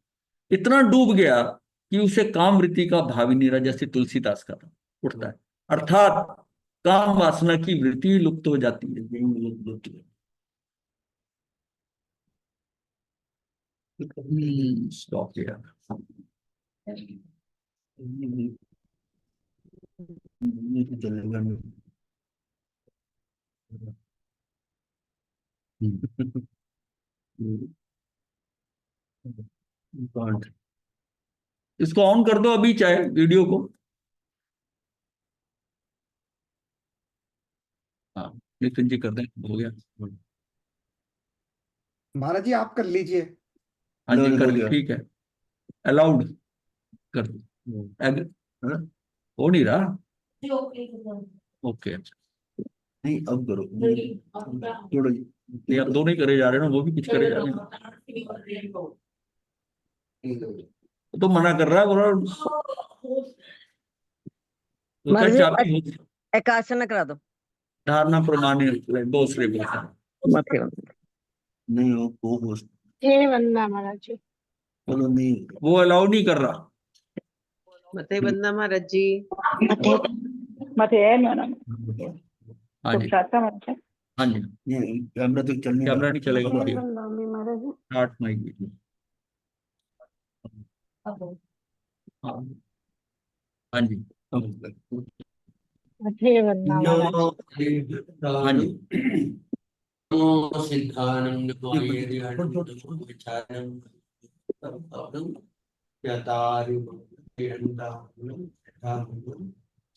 इतना डूब गया कि उसे काम वृत्ति का भाव ही नहीं रहा, जैसे तुलसीदास का था, उठता है, अर्थात काम वासना की वृत्ति लुप्त हो जाती है। स्टॉप किया। चलेगा नहीं। इसको ऑन कर दो अभी, चाहे वीडियो को। हाँ नितिन जी कर दें, हो गया। महाराज जी आप कर लीजिए। हाँ जी कर, गया। ठीक है, अलाउड कर दो। हो नहीं रहा, ओके नहीं अब करो, थोड़ा, नहीं आप दोनों ही करे जा रहे हैं ना, वो भी कुछ करे जा रहे हैं, तो मना कर रहा है, बोल रहा है, तो क्या चाबी हो, एकासन करा दो। धारणा प्रमाण दूसरे मथे नहीं हो ये बंदा महाराज जी। चलो नहीं, वो अलाउ नहीं कर रहा। मथे बंदा महाराज जी। मथे है मैडम, हाँ जी, चाहता मतलब हाँ जी, ये कैमरा तो चल नहीं कैमरा रहा। नहीं चलेगा, ये बंदा भी महाराज जी। 8 मई की। हाँ हाँ जी, मथे बंदा महाराज जी। हाँ जी,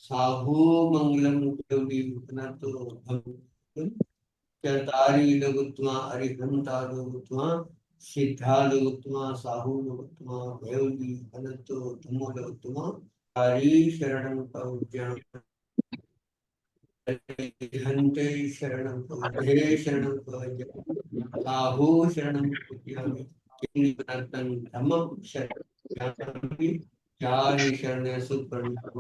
साहू मंगलम चतारी लघुत्मा अरिहंता लघुत्मा सिद्धा लघुत्मा साहू लघुत्मा भैरवी अनंत धम्मो लघुत्मा हरि शरणं प्रपद्ये हन्ते शरणं प्रपद्ये शरणं प्रपद्ये साहू शरणं प्रपद्ये कीर्तनं धम्मं शरणं चारि शरणेषु प्रणतः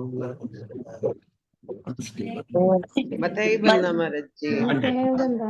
मते बंदा महाराज जी मथेर बंदा